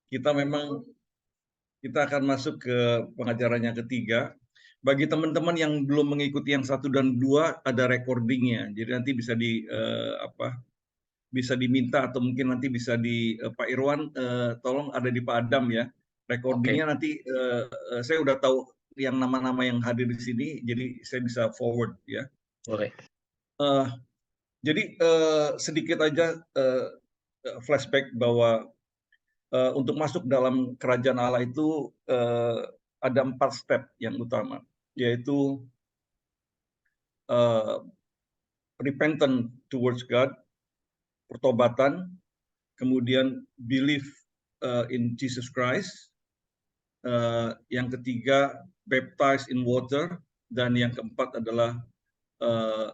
Kita memang kita akan masuk ke pengajaran yang ketiga. Bagi teman-teman yang belum mengikuti yang 1 dan 2 ada recordingnya. Jadi nanti bisa bisa diminta atau mungkin nanti bisa Pak Irwan tolong ada di Pak Adam ya. Recordingnya nanti saya udah tahu yang nama-nama yang hadir di sini, jadi saya bisa forward ya. Boleh. Jadi sedikit aja flashback bahwa untuk masuk dalam kerajaan Allah itu ada 4 step yang utama, yaitu repentant towards God, pertobatan, kemudian believe in Jesus Christ, yang ketiga baptized in water, dan yang keempat adalah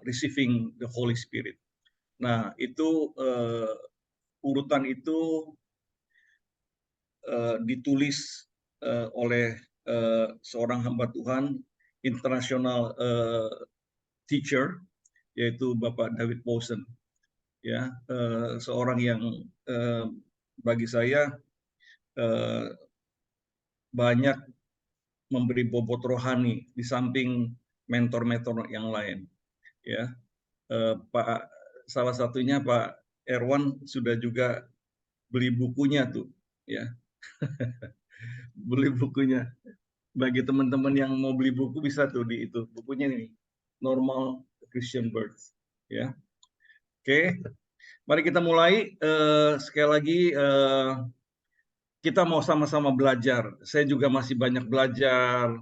receiving the Holy Spirit. Nah, itu urutan itu ditulis oleh seorang hamba Tuhan, international teacher, yaitu Bapak David Powson, ya, seorang yang bagi saya banyak memberi bobot rohani di samping mentor-mentor yang lain, ya. Pak, salah satunya Pak Erwan sudah juga beli bukunya tuh, ya. Beli bukunya. Bagi teman-teman yang mau beli buku bisa tuh di itu bukunya nih, Normal Christian Birth, ya. Oke, mari kita mulai. Sekali lagi kita mau sama-sama belajar. Saya juga masih banyak belajar,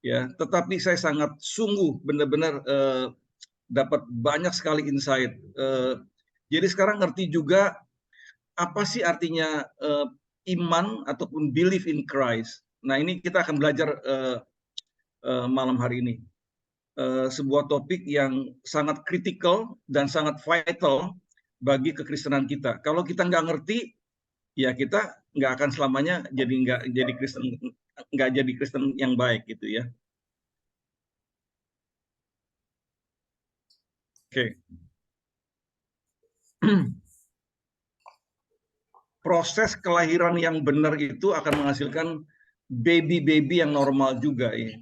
ya. Tetapi saya sangat sungguh benar-benar dapat banyak sekali insight. Jadi sekarang ngerti juga apa sih artinya iman ataupun believe in Christ. Nah, ini kita akan belajar malam hari ini. Sebuah topik yang sangat kritikal dan sangat vital bagi kekristenan kita. Kalau kita nggak ngerti, ya kita nggak akan selamanya nggak jadi Kristen yang baik gitu ya. Oke. Proses kelahiran yang benar itu akan menghasilkan baby-baby yang normal juga ya.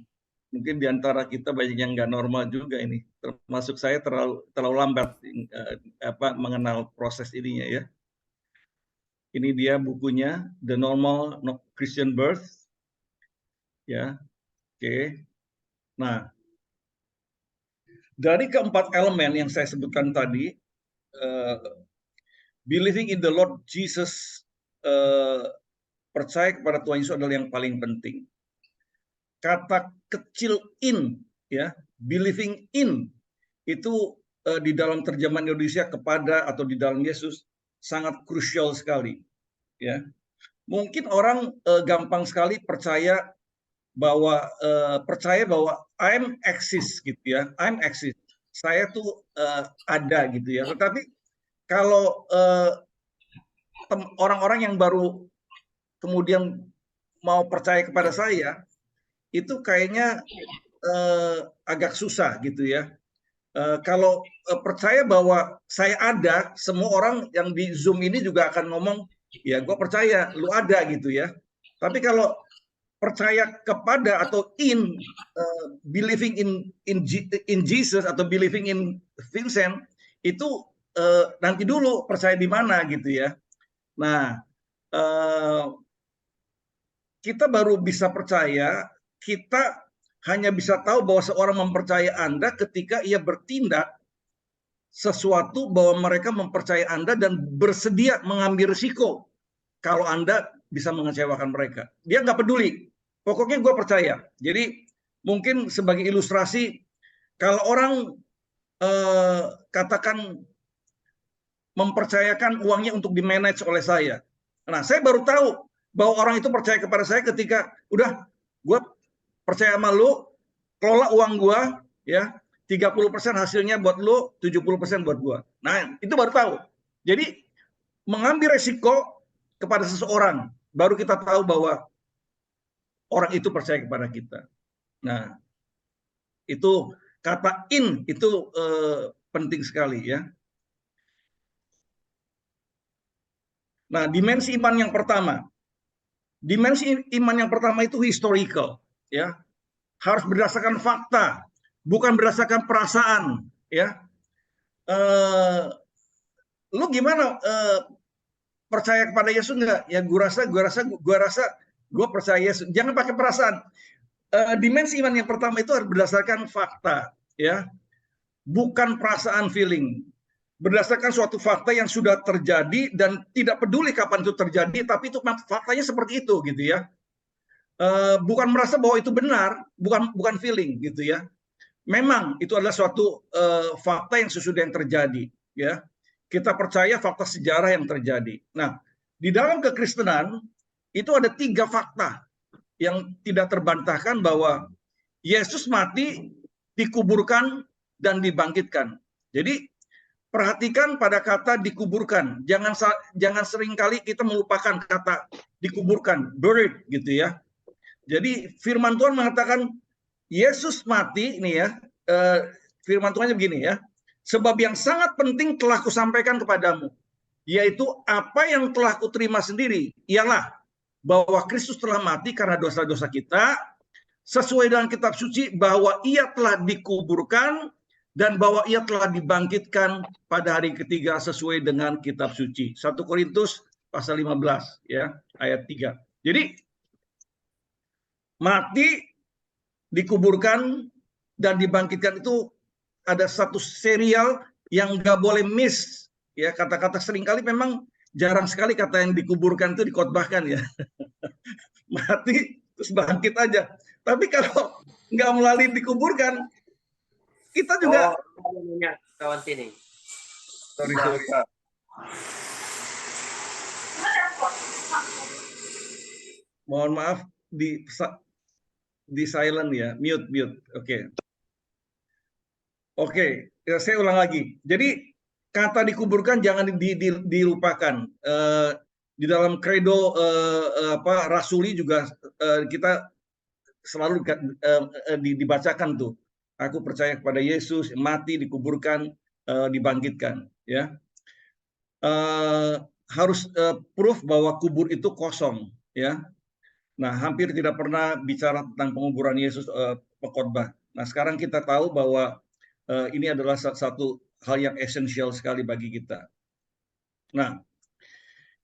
Mungkin di antara kita banyak yang nggak normal juga ini, termasuk saya terlalu lambat mengenal proses ininya ya. Ini dia bukunya, The Normal Christian Birth, ya. Oke. Nah, dari keempat elemen yang saya sebutkan tadi, believing in the Lord Jesus, percaya kepada Tuhan Yesus adalah yang paling penting. Kata kecil in, ya, believing in itu di dalam terjemahan Indonesia kepada atau di dalam Yesus sangat krusial sekali, ya. Mungkin orang gampang sekali percaya bahwa I'm exist gitu ya, I'm exist. Saya tuh ada gitu ya. Tetapi kalau orang-orang yang baru kemudian mau percaya kepada saya, itu kayaknya agak susah gitu ya. Kalau percaya bahwa saya ada, semua orang yang di Zoom ini juga akan ngomong, ya gue percaya lu ada gitu ya. Tapi kalau percaya kepada atau believing in Jesus atau believing in Vincent itu nanti dulu percaya di mana gitu ya. Nah, kita baru bisa percaya, kita hanya bisa tahu bahwa seorang mempercayai Anda ketika ia bertindak sesuatu bahwa mereka mempercayai Anda dan bersedia mengambil risiko kalau Anda bisa mengecewakan mereka. Dia nggak peduli. Pokoknya gue percaya. Jadi mungkin sebagai ilustrasi, kalau orang katakan mempercayakan uangnya untuk dimanage oleh saya. Nah, saya baru tahu bahwa orang itu percaya kepada saya ketika udah gue percaya sama lu, kelola uang gue, ya 30% hasilnya buat lu, 70% buat gue. Nah, itu baru tahu. Jadi mengambil resiko kepada seseorang, baru kita tahu bahwa orang itu percaya kepada kita. Nah, itu kata in itu penting sekali ya. Nah, dimensi iman yang pertama, Dimensi iman yang pertama itu historical, ya, harus berdasarkan fakta, bukan berdasarkan perasaan, ya. Lu gimana percaya kepada Yesus enggak? Ya gue percaya Yesus. Jangan pakai perasaan. Dimensi iman yang pertama itu harus berdasarkan fakta, ya, bukan perasaan feeling. Berdasarkan suatu fakta yang sudah terjadi dan tidak peduli kapan itu terjadi, tapi itu faktanya seperti itu, gitu ya. Bukan merasa bahwa itu benar, bukan feeling, gitu ya. Memang itu adalah suatu fakta yang sesudah yang terjadi, ya. Kita percaya fakta sejarah yang terjadi. Nah, di dalam kekristenan itu ada 3 fakta yang tidak terbantahkan bahwa Yesus mati, dikuburkan, dan dibangkitkan. Jadi perhatikan pada kata dikuburkan. Jangan seringkali kita melupakan kata dikuburkan, buried, gitu ya. Jadi firman Tuhan mengatakan Yesus mati, ini ya, firman Tuhannya begini ya, sebab yang sangat penting telah kusampaikan kepadamu, yaitu apa yang telah kuterima sendiri, ialah bahwa Kristus telah mati karena dosa-dosa kita, sesuai dengan kitab suci, bahwa ia telah dikuburkan, dan bahwa ia telah dibangkitkan pada hari ketiga sesuai dengan kitab suci. 1 Korintus pasal 15, ya, ayat 3. Jadi, mati, dikuburkan, dan dibangkitkan itu ada satu serial yang nggak boleh miss, ya. Kata-kata seringkali memang jarang sekali kata yang dikuburkan itu dikotbahkan, ya. Mati terus bangkit aja. Tapi kalau nggak melalui dikuburkan, kita juga kawan sini. Sorry. Mohon maaf di silent ya, mute. Oke, ya, saya ulang lagi. Jadi kata dikuburkan jangan dilupakan. Di dalam kredo rasuli juga kita selalu dibacakan tuh. Aku percaya kepada Yesus, mati, dikuburkan, dibangkitkan. Ya, harus proof bahwa kubur itu kosong. Ya, nah hampir tidak pernah bicara tentang penguburan Yesus pengkhotbah. Nah sekarang kita tahu bahwa ini adalah satu hal yang esensial sekali bagi kita. Nah,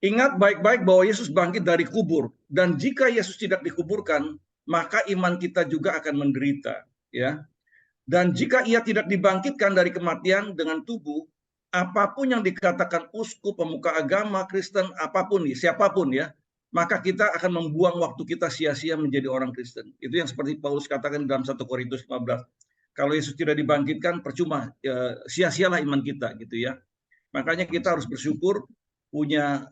ingat baik-baik bahwa Yesus bangkit dari kubur, dan jika Yesus tidak dikuburkan, maka iman kita juga akan menderita, ya. Dan jika ia tidak dibangkitkan dari kematian dengan tubuh, apapun yang dikatakan uskup, pemuka agama, Kristen, apapun, siapapun, ya, maka kita akan membuang waktu kita sia-sia menjadi orang Kristen. Itu yang seperti Paulus katakan dalam 1 Korintus 15. Kalau Yesus tidak dibangkitkan, percuma, sia-sialah iman kita, gitu ya. Makanya kita harus bersyukur punya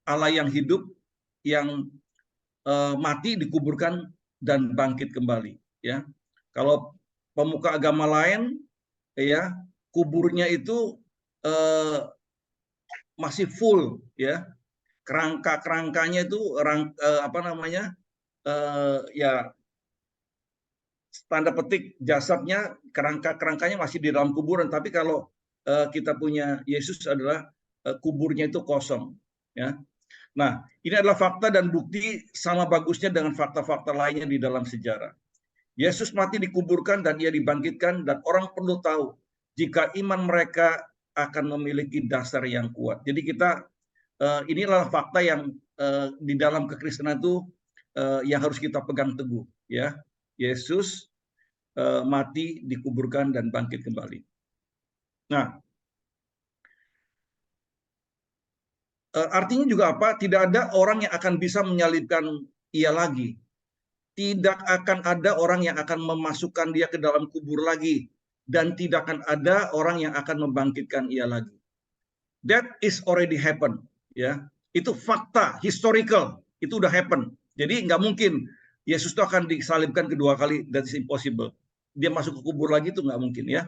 Allah yang hidup, yang mati, dikuburkan, dan bangkit kembali. Ya, kalau pemuka agama lain, ya, kuburnya itu masih full, ya, kerangkanya itu ya, tanda petik jasadnya, kerangkanya masih di dalam kuburan. Tapi kalau kita punya Yesus adalah kuburnya itu kosong, ya. Nah, ini adalah fakta dan bukti sama bagusnya dengan fakta-fakta lainnya di dalam sejarah. Yesus mati, dikuburkan, dan ia dibangkitkan, dan orang perlu tahu jika iman mereka akan memiliki dasar yang kuat. Jadi inilah fakta yang di dalam kekristenan itu yang harus kita pegang teguh, ya. Yesus mati, dikuburkan, dan bangkit kembali. Nah, artinya juga apa? Tidak ada orang yang akan bisa menyalibkan ia lagi. Tidak akan ada orang yang akan memasukkan dia ke dalam kubur lagi. Dan tidak akan ada orang yang akan membangkitkan ia lagi. That is already happen. Ya, itu fakta, historical. Itu udah happen. Jadi nggak mungkin Yesus itu akan disalibkan kedua kali. That is impossible. Dia masuk ke kubur lagi itu nggak mungkin, ya.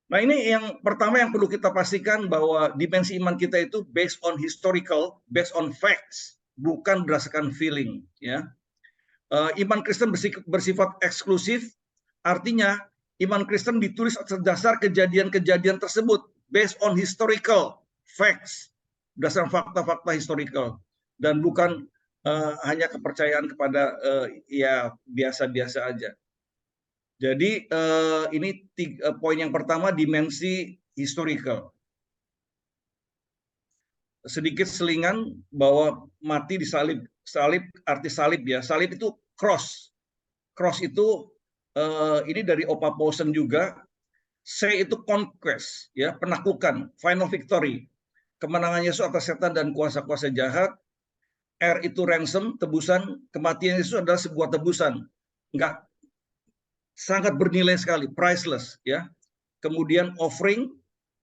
Nah, ini yang pertama yang perlu kita pastikan, bahwa dimensi iman kita itu based on historical, based on facts, bukan berdasarkan feeling, ya. Iman Kristen bersifat eksklusif, artinya iman Kristen ditulis atas dasar kejadian-kejadian tersebut, based on historical facts, berdasarkan fakta-fakta historical, dan bukan hanya kepercayaan kepada ya biasa-biasa aja. Jadi ini poin yang pertama, dimensi historical. Sedikit selingan bahwa mati di salib. Salib, arti salib ya. Salib itu cross. Cross itu ini dari Opa Posen juga. C itu conquest, ya, penaklukan, final victory. Kemenangan Yesus atas setan dan kuasa-kuasa jahat. R itu ransom, tebusan. Kematian Yesus adalah sebuah tebusan. Enggak, sangat bernilai sekali, priceless, ya. Kemudian offering,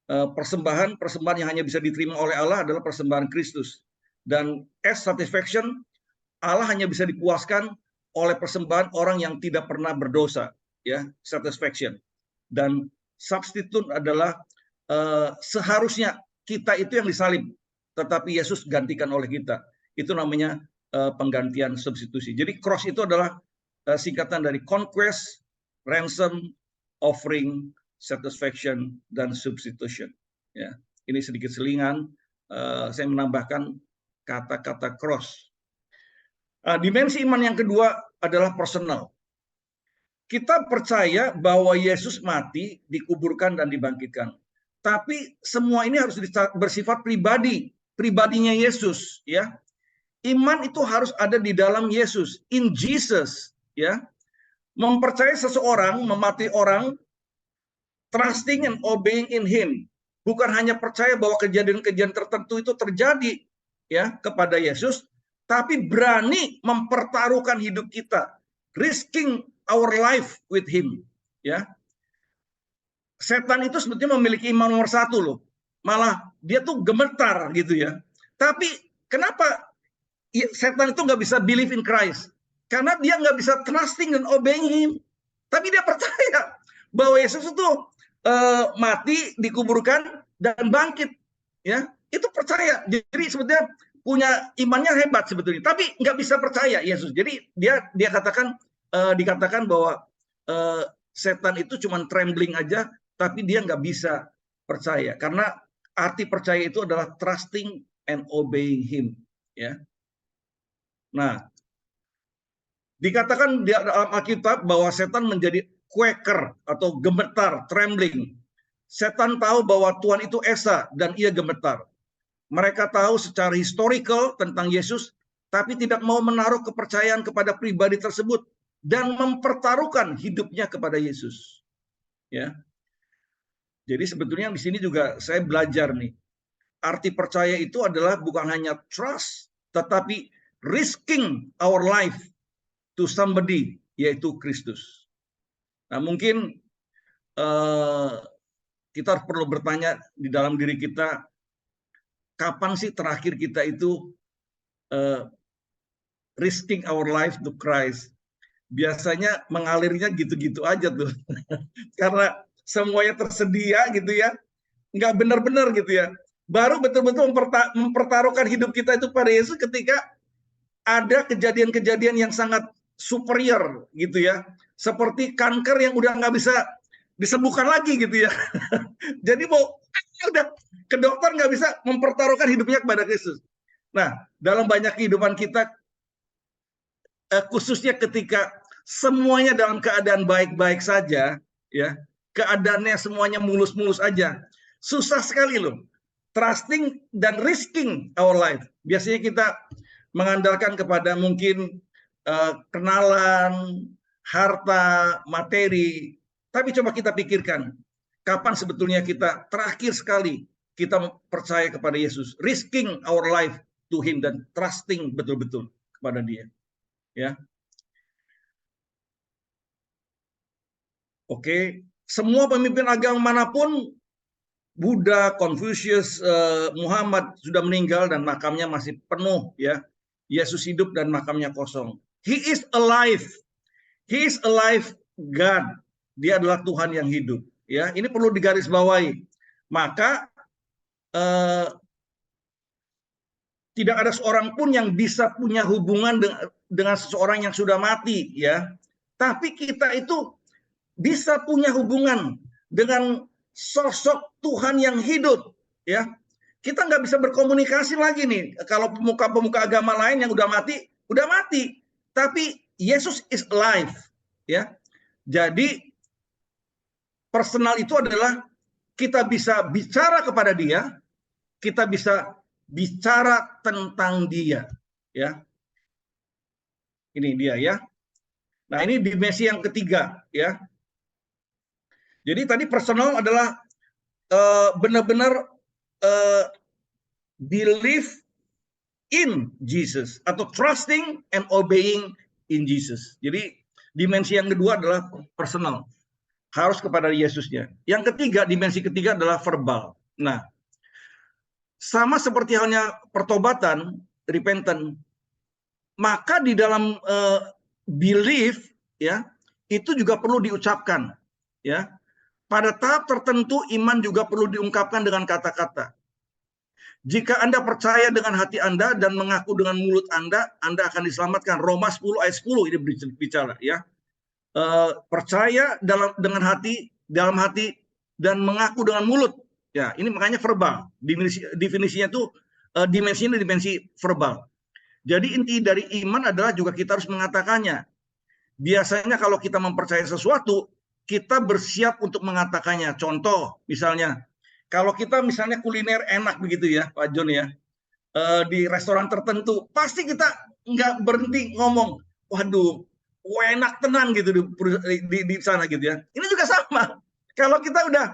persembahan yang hanya bisa diterima oleh Allah adalah persembahan Kristus. Dan S, satisfaction, Allah hanya bisa dipuaskan oleh persembahan orang yang tidak pernah berdosa, ya, satisfaction. Dan substitute adalah seharusnya kita itu yang disalib, tetapi Yesus gantikan oleh kita. Itu namanya penggantian substitusi. Jadi cross itu adalah singkatan dari conquest, ransom, offering, satisfaction, dan substitution. Ya, ini sedikit selingan. Saya menambahkan kata-kata cross. Dimensi iman yang kedua adalah personal. Kita percaya bahwa Yesus mati, dikuburkan, dan dibangkitkan. Tapi semua ini harus bersifat pribadi, pribadinya Yesus, ya. Iman itu harus ada di dalam Yesus, in Jesus, ya. Mempercayai seseorang, memati orang, trusting and obeying in Him. Bukan hanya percaya bahwa kejadian-kejadian tertentu itu terjadi, ya, kepada Yesus, tapi berani mempertaruhkan hidup kita, risking our life with Him, ya. Setan itu sebetulnya memiliki iman nomor satu loh, malah dia tuh gemetar gitu ya. Tapi kenapa setan itu nggak bisa believe in Christ? Karena dia nggak bisa trusting dan obeying Him. Tapi dia percaya bahwa Yesus itu mati, dikuburkan, dan bangkit, ya. Itu percaya. Jadi sebetulnya punya imannya hebat sebetulnya. Tapi nggak bisa percaya Yesus. Jadi dia katakan dikatakan bahwa setan itu cuma trembling aja, tapi dia nggak bisa percaya. Karena arti percaya itu adalah trusting and obeying Him, ya. Nah, dikatakan di dalam Alkitab bahwa setan menjadi quaker atau gemetar, trembling. Setan tahu bahwa Tuhan itu esa dan ia gemetar. Mereka tahu secara historical tentang Yesus, tapi tidak mau menaruh kepercayaan kepada pribadi tersebut dan mempertaruhkan hidupnya kepada Yesus, ya. Jadi sebetulnya di sini juga saya belajar nih, arti percaya itu adalah bukan hanya trust, tetapi risking our life to somebody, yaitu Kristus. Nah, mungkin kita perlu bertanya di dalam diri kita, kapan sih terakhir kita itu risking our life to Christ? Biasanya mengalirnya gitu-gitu aja tuh. Karena semuanya tersedia gitu ya, nggak benar-benar gitu ya. Baru betul-betul mempertaruhkan hidup kita itu pada Yesus ketika ada kejadian-kejadian yang sangat superior gitu ya. Seperti kanker yang udah nggak bisa disembuhkan lagi gitu ya. Jadi mau udah ke dokter nggak bisa mempertaruhkan hidupnya kepada Yesus. Nah, dalam banyak kehidupan kita, khususnya ketika semuanya dalam keadaan baik-baik saja, ya, keadaannya semuanya mulus-mulus aja, susah sekali loh trusting dan risking our life. Biasanya kita mengandalkan kepada mungkin kenalan, harta, materi. Tapi coba kita pikirkan, kapan sebetulnya kita terakhir sekali kita percaya kepada Yesus, risking our life to Him dan trusting betul-betul kepada Dia, ya. Oke, semua pemimpin agama manapun, Buddha, Confucius, Muhammad sudah meninggal dan makamnya masih penuh, ya. Yesus hidup dan makamnya kosong. He is alive. He is alive God. Dia adalah Tuhan yang hidup, ya. Ini perlu digarisbawahi. Maka tidak ada seorang pun yang bisa punya hubungan dengan seseorang yang sudah mati, ya. Tapi kita itu bisa punya hubungan dengan sosok Tuhan yang hidup, ya. kita nggak bisa berkomunikasi lagi nih. Kalau pemuka-pemuka agama lain yang udah mati. Tapi Yesus is alive, ya. Jadi personal itu adalah kita bisa bicara kepada dia, kita bisa bicara tentang dia, ya. Ini dia ya. Nah, ini dimensi yang ketiga, ya. Jadi tadi personal adalah benar-benar believe in Jesus atau trusting and obeying in Jesus. Jadi dimensi yang kedua adalah personal, harus kepada Yesusnya. Yang ketiga, dimensi ketiga adalah verbal. Nah, sama seperti halnya pertobatan, repentant, maka di dalam belief, ya, itu juga perlu diucapkan, ya. Pada tahap tertentu iman juga perlu diungkapkan dengan kata-kata. Jika Anda percaya dengan hati Anda dan mengaku dengan mulut Anda akan diselamatkan. Roma 10 ayat 10 ini bicara, ya. Percaya dengan hati, dalam hati, dan mengaku dengan mulut. Ya, ini makanya verbal. Definisinya itu dimensinya dimensi verbal. Jadi inti dari iman adalah juga kita harus mengatakannya. Biasanya kalau kita mempercayai sesuatu, kita bersiap untuk mengatakannya. Contoh, misalnya, kalau kita misalnya kuliner enak begitu ya, Pak John ya, di restoran tertentu, pasti kita nggak berhenti ngomong, waduh, enak tenan gitu di sana gitu ya. Ini juga sama. Kalau kita udah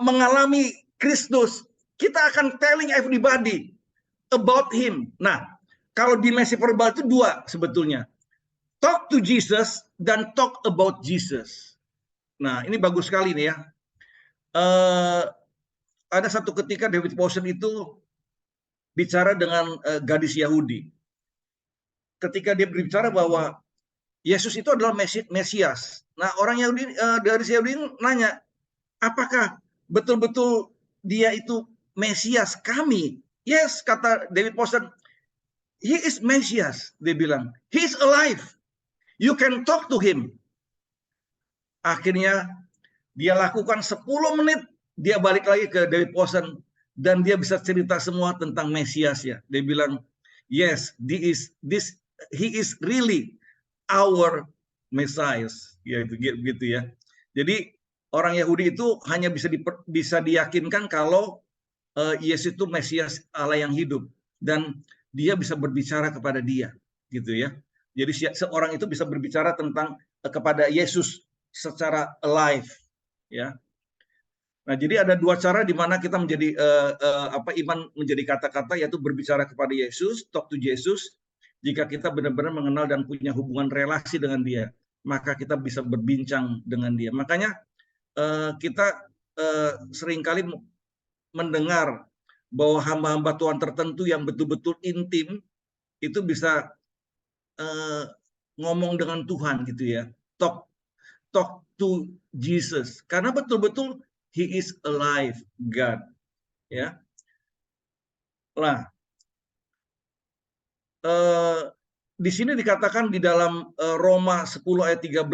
mengalami Kristus, kita akan telling everybody about Him. Nah, kalau dimensi verbal itu dua sebetulnya. Talk to Jesus dan talk about Jesus. Nah, ini bagus sekali nih ya. Ada satu ketika David Powson itu bicara dengan gadis Yahudi. Ketika dia berbicara bahwa Yesus itu adalah Mesias. Nah, orang Yahudi, gadis Yahudi nanya, apakah betul-betul dia itu Mesias kami? Yes, kata David Powson, he is Mesias, dia bilang. He is alive. You can talk to him. Akhirnya dia lakukan 10 menit, dia balik lagi ke David Powson dan dia bisa cerita semua tentang Mesias ya. Dia bilang, yes, he is really our Messiah. Ya gitu ya. Jadi orang Yahudi itu hanya bisa diyakinkan kalau Yesus itu Mesias Allah yang hidup dan dia bisa berbicara kepada dia, gitu ya. Jadi seorang itu bisa berbicara tentang kepada Yesus secara alive, ya. Nah, jadi ada dua cara di mana kita menjadi iman menjadi kata-kata, yaitu berbicara kepada Yesus, talk to Jesus. Jika kita benar-benar mengenal dan punya hubungan relasi dengan Dia, maka kita bisa berbincang dengan Dia. Makanya kita seringkali mendengar bahwa hamba-hamba Tuhan tertentu yang betul-betul intim itu bisa ngomong dengan Tuhan gitu ya, talk to Jesus, karena betul-betul He is alive, God, ya. Lah, di sini dikatakan di dalam Roma 10 ayat 13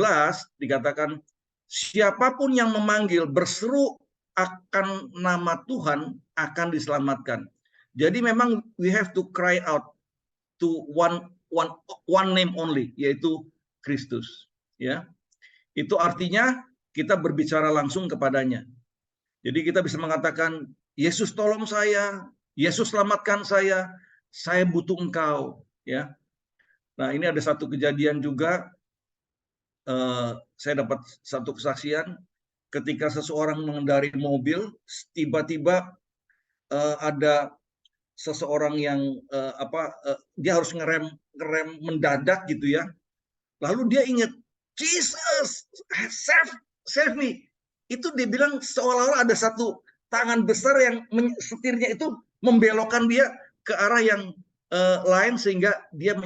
dikatakan, siapapun yang memanggil berseru akan nama Tuhan akan diselamatkan. Jadi memang we have to cry out to one name only, yaitu Kristus, ya. Itu artinya kita berbicara langsung kepadanya. Jadi kita bisa mengatakan, Yesus tolong saya, Yesus selamatkan saya butuh Engkau, ya. Nah, ini ada satu kejadian juga, saya dapat satu kesaksian ketika seseorang mengendarai mobil, tiba-tiba ada seseorang yang dia harus ngerem mendadak gitu ya. Lalu dia ingat, Jesus, save me. Itu dia bilang seolah-olah ada satu tangan besar yang setirnya itu membelokkan dia ke arah yang lain sehingga dia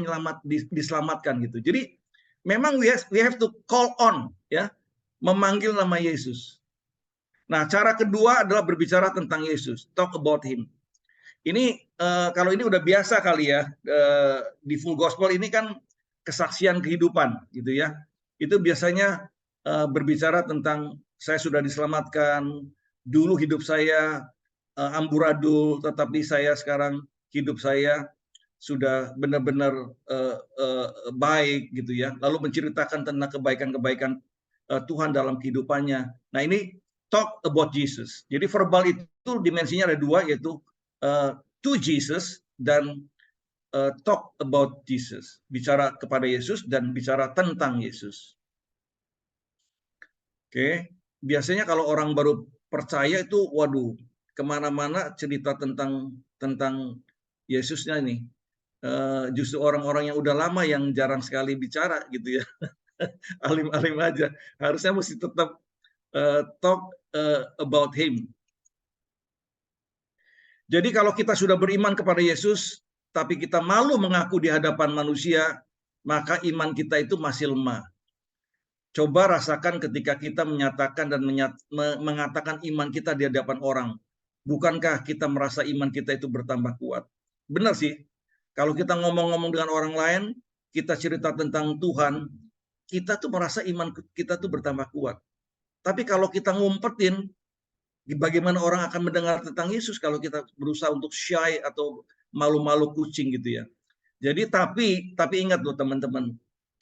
diselamatkan gitu. Jadi memang we have to call on, ya, memanggil nama Yesus. Nah, cara kedua adalah berbicara tentang Yesus, talk about Him. Ini kalau ini udah biasa kali ya, di full gospel ini kan kesaksian kehidupan gitu ya. Itu biasanya berbicara tentang saya sudah diselamatkan, dulu hidup saya amburadul, tetapi saya sekarang hidup saya sudah benar-benar baik gitu ya. Lalu menceritakan tentang kebaikan-kebaikan Tuhan dalam kehidupannya. Nah, ini talk about Jesus. Jadi verbal itu dimensinya ada dua, yaitu to Jesus dan talk about Jesus. Bicara kepada Yesus dan bicara tentang Yesus. Oke, biasanya kalau orang baru percaya itu, waduh, kemana-mana cerita tentang Yesusnya nih. Justru orang-orang yang udah lama yang jarang sekali bicara gitu ya. Alim-alim aja. Harusnya mesti tetap talk about him. Jadi kalau kita sudah beriman kepada Yesus, tapi kita malu mengaku di hadapan manusia, maka iman kita itu masih lemah. Coba rasakan ketika kita menyatakan dan mengatakan iman kita di hadapan orang. Bukankah kita merasa iman kita itu bertambah kuat? Benar sih. Kalau kita ngomong-ngomong dengan orang lain, kita cerita tentang Tuhan, kita tuh merasa iman kita tuh bertambah kuat. Tapi kalau kita ngumpetin, bagaimana orang akan mendengar tentang Yesus kalau kita berusaha untuk shy atau malu-malu kucing gitu ya. Jadi tapi ingat loh teman-teman,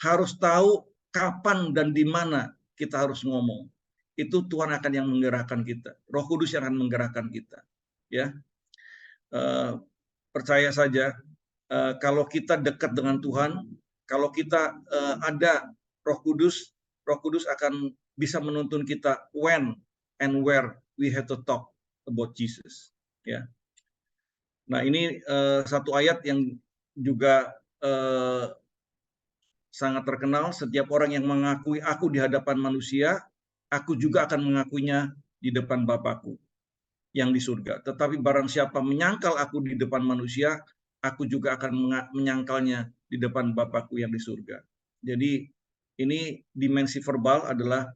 harus tahu kapan dan di mana kita harus ngomong. Itu Tuhan akan yang menggerakkan kita. Roh Kudus yang akan menggerakkan kita. Ya, percaya saja kalau kita dekat dengan Tuhan, kalau kita ada Roh Kudus akan bisa menuntun kita when and where we have to talk about Jesus. Ya. Nah, ini satu ayat yang juga sangat terkenal. Setiap orang yang mengakui aku di hadapan manusia, aku juga akan mengakuinya di depan Bapakku yang di surga. Tetapi barang siapa menyangkal aku di depan manusia, aku juga akan menyangkalnya di depan Bapakku yang di surga. Jadi ini dimensi verbal adalah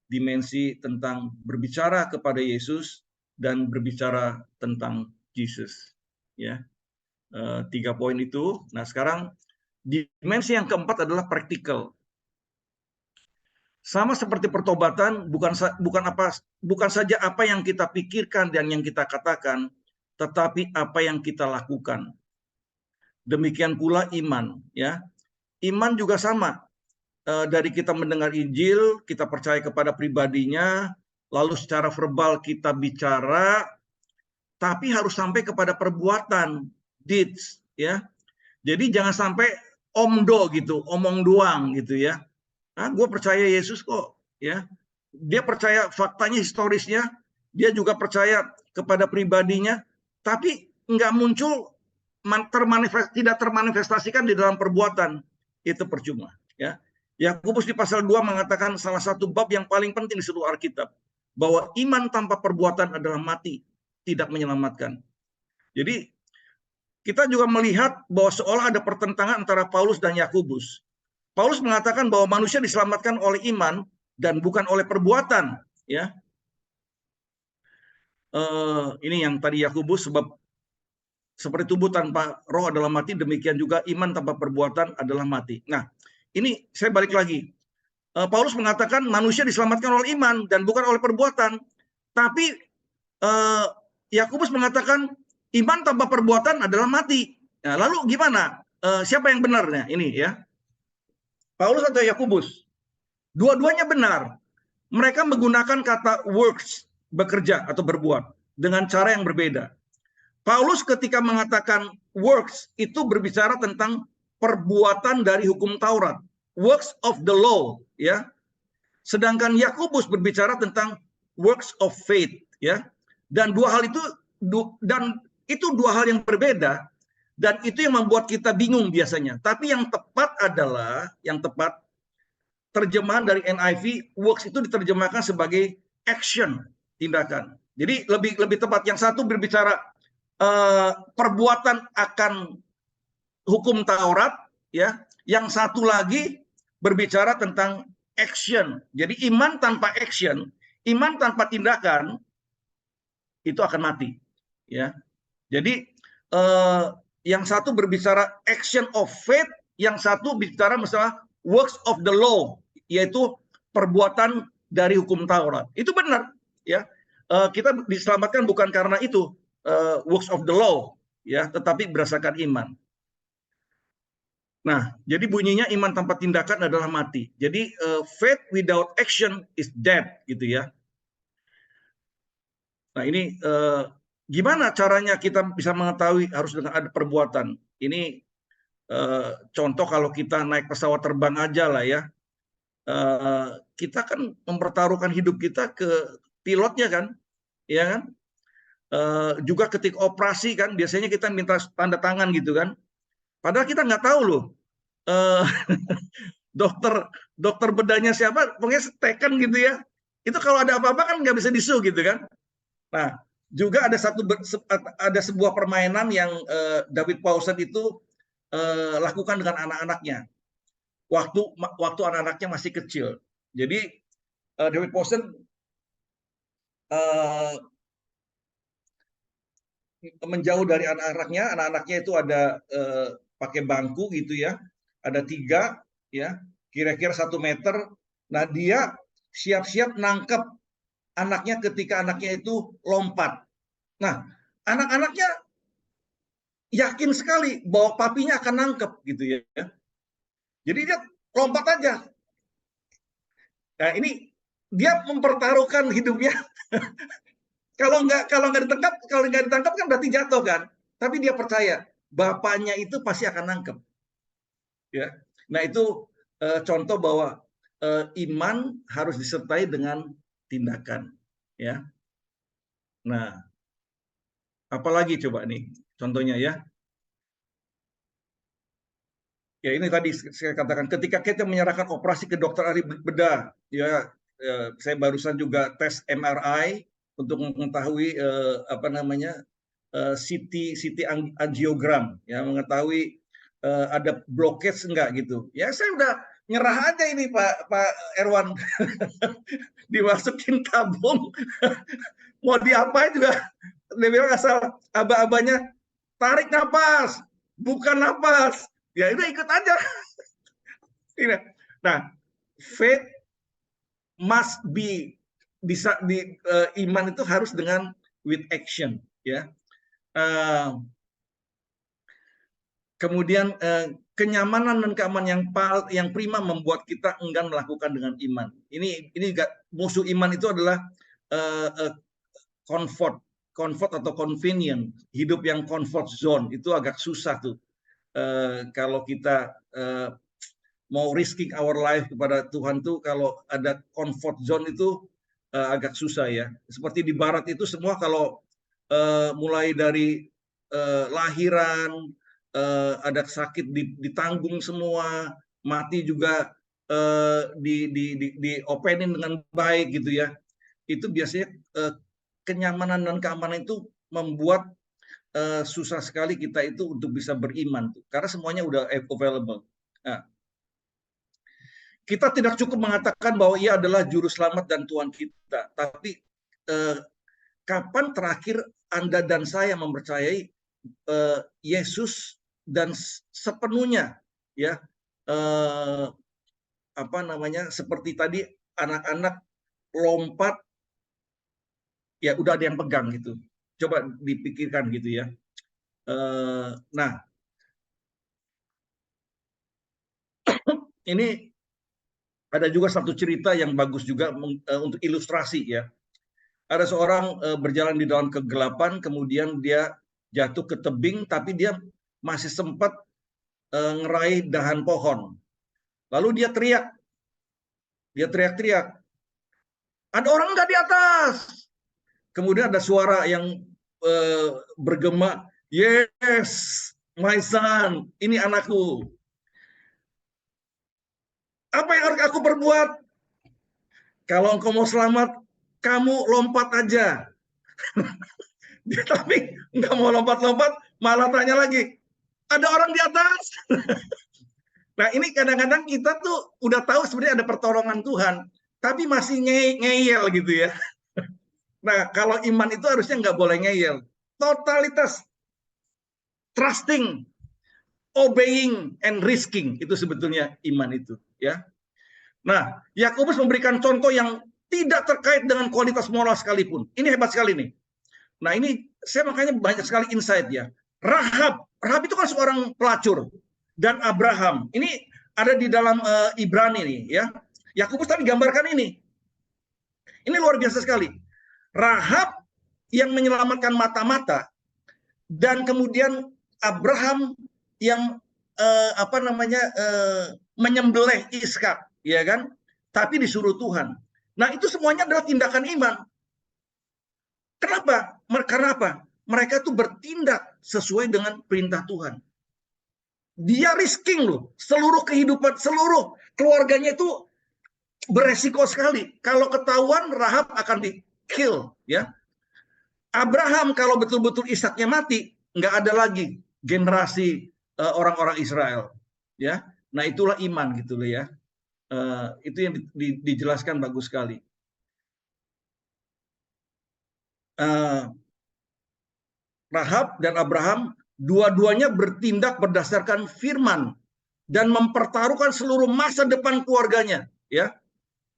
dimensi tentang berbicara kepada Yesus dan berbicara tentang Yesus. Ya, 3 poin itu. Nah, sekarang dimensi yang keempat adalah praktikal. Sama seperti pertobatan, bukan saja apa yang kita pikirkan dan yang kita katakan, tetapi apa yang kita lakukan. Demikian pula iman, ya. Iman juga sama. Dari kita mendengar Injil, kita percaya kepada pribadinya, lalu secara verbal kita bicara, tapi harus sampai kepada perbuatan, deeds, ya. Jadi jangan sampai omdo gitu, omong doang gitu ya. Nah, gue percaya Yesus kok, ya. Dia percaya faktanya, historisnya, dia juga percaya kepada pribadinya, tapi nggak muncul, tidak termanifestasikan di dalam perbuatan, itu percuma. Ya. Yakobus di pasal 2 mengatakan salah satu bab yang paling penting di seluruh Alkitab, bahwa iman tanpa perbuatan adalah mati, tidak menyelamatkan. Jadi kita juga melihat bahwa seolah ada pertentangan antara Paulus dan Yakobus. Paulus mengatakan bahwa manusia diselamatkan oleh iman dan bukan oleh perbuatan. Ya, ini yang tadi Yakobus, sebab seperti tubuh tanpa roh adalah mati, demikian juga iman tanpa perbuatan adalah mati. Nah, ini saya balik lagi. Paulus mengatakan manusia diselamatkan oleh iman dan bukan oleh perbuatan. Tapi Yakobus mengatakan iman tanpa perbuatan adalah mati. Nah, lalu gimana? Siapa yang benarnya? Ini ya. Paulus atau Yakobus? Dua-duanya benar. Mereka menggunakan kata works, bekerja atau berbuat, dengan cara yang berbeda. Paulus ketika mengatakan works itu berbicara tentang perbuatan dari hukum Taurat, works of the law, ya. Sedangkan Yakobus berbicara tentang works of faith, ya. Dan dua hal itu dua hal yang berbeda, dan itu yang membuat kita bingung biasanya. Tapi yang tepat adalah terjemahan dari NIV, works itu diterjemahkan sebagai action, tindakan. Jadi lebih tepat. Yang satu berbicara perbuatan akan hukum Taurat, ya. Yang satu lagi berbicara tentang action. Jadi iman tanpa action, iman tanpa tindakan itu akan mati, ya. Jadi yang satu berbicara action of faith, yang satu bicara misalnya works of the law, yaitu perbuatan dari hukum Taurat. Itu benar, ya. Kita diselamatkan bukan karena itu, works of the law, ya, tetapi berdasarkan iman. Nah, jadi bunyinya iman tanpa tindakan adalah mati. Jadi faith without action is dead, gitu ya. Nah, ini gimana caranya kita bisa mengetahui harus dengan ada perbuatan? Ini contoh kalau kita naik pesawat terbang aja lah ya. Kita kan mempertaruhkan hidup kita ke pilotnya kan, ya kan? Juga ketika operasi kan, biasanya kita minta tanda tangan gitu kan. Padahal kita nggak tahu loh, dokter bedahnya siapa, pokoknya tekan gitu ya. Itu kalau ada apa-apa kan nggak bisa disu gitu kan. Nah, juga ada sebuah permainan yang David Powson itu lakukan dengan anak-anaknya. Waktu anak-anaknya masih kecil. Jadi David Powson menjauh dari anak-anaknya itu ada pakai bangku gitu ya, ada 3 ya, kira-kira 1 meter. Nah, dia siap-siap nangkep anaknya ketika anaknya itu lompat. Nah, anak-anaknya yakin sekali bahwa papinya akan nangkep gitu ya. Jadi dia lompat aja. Nah, ini dia mempertaruhkan hidupnya. Kalau nggak ditangkap kan berarti jatuh kan. Tapi dia percaya bapaknya itu pasti akan nangkep. Ya. Nah, itu contoh bahwa iman harus disertai dengan tindakan, ya. Nah, apalagi coba nih contohnya ya. Ya, ini tadi saya katakan ketika kita menyerahkan operasi ke dokter ahli bedah, ya, saya barusan juga tes MRI untuk mengetahui apa namanya CT angiogram, ya, mengetahui ada blockage enggak gitu. Ya, saya udah nyerah aja ini Pak Erwan, dimasukin tabung, mau diapain juga, dia bilang asal aba-abanya tarik napas, bukan napas. Ya udah ikut aja. Nah, faith must be bisa iman itu harus dengan with action, ya. Kemudian kenyamanan dan keamanan yang prima membuat kita enggan melakukan dengan iman. Ini musuh iman itu adalah comfort atau convenient, hidup yang comfort zone itu agak susah tuh. Kalau kita mau risking our life kepada Tuhan tuh, kalau ada comfort zone itu agak susah ya. Seperti di Barat itu semua kalau mulai dari lahiran, ada sakit ditanggung semua, mati juga diopenin dengan baik gitu ya. Itu biasanya kenyamanan dan keamanan itu membuat susah sekali kita itu untuk bisa beriman tuh, karena semuanya udah available. Nah, kita tidak cukup mengatakan bahwa Ia adalah juru selamat dan Tuhan kita, tapi kapan terakhir Anda dan saya mempercayai Yesus dan sepenuhnya, ya, apa namanya, seperti tadi anak-anak lompat, ya udah ada yang pegang gitu. Coba dipikirkan gitu ya. Nah, ini ada juga satu cerita yang bagus juga untuk ilustrasi ya. Ada seorang berjalan di dalam kegelapan, kemudian dia jatuh ke tebing, tapi dia masih sempat ngeraih dahan pohon. Lalu dia teriak-teriak, ada orang nggak di atas? Kemudian ada suara yang bergema, yes, my son, ini anakku. Apa yang harus aku perbuat? Kalau engkau mau selamat, kamu lompat aja. Dia tapi nggak mau lompat-lompat, malah tanya lagi, ada orang di atas? Nah, ini kadang-kadang kita tuh udah tahu sebenarnya ada pertolongan Tuhan, tapi masih ngeyel gitu ya. Nah, kalau iman itu harusnya nggak boleh ngeyel. Totalitas, trusting, obeying, and risking, itu sebetulnya iman itu, ya. Nah, Yakobus memberikan contoh yang tidak terkait dengan kualitas moral sekalipun. Ini hebat sekali nih. Nah, ini saya makanya banyak sekali insight ya. Rahab itu kan seorang pelacur, dan Abraham ini ada di dalam Ibrani nih ya. Yakobus tadi gambarkan ini. Ini luar biasa sekali. Rahab yang menyelamatkan mata-mata, dan kemudian Abraham yang menyembelih Ishak, ya kan? Tapi disuruh Tuhan. Nah, itu semuanya adalah tindakan iman. Kenapa? Karena apa? Mereka tuh bertindak sesuai dengan perintah Tuhan. Dia risking loh, seluruh kehidupan, seluruh keluarganya itu beresiko sekali. Kalau ketahuan, Rahab akan di-kill, ya. Abraham kalau betul-betul Ishaknya mati, nggak ada lagi generasi orang-orang Israel, ya. Nah, itulah iman gitu loh ya. Itu yang dijelaskan bagus sekali. Rahab dan Abraham dua-duanya bertindak berdasarkan firman dan mempertaruhkan seluruh masa depan keluarganya, ya.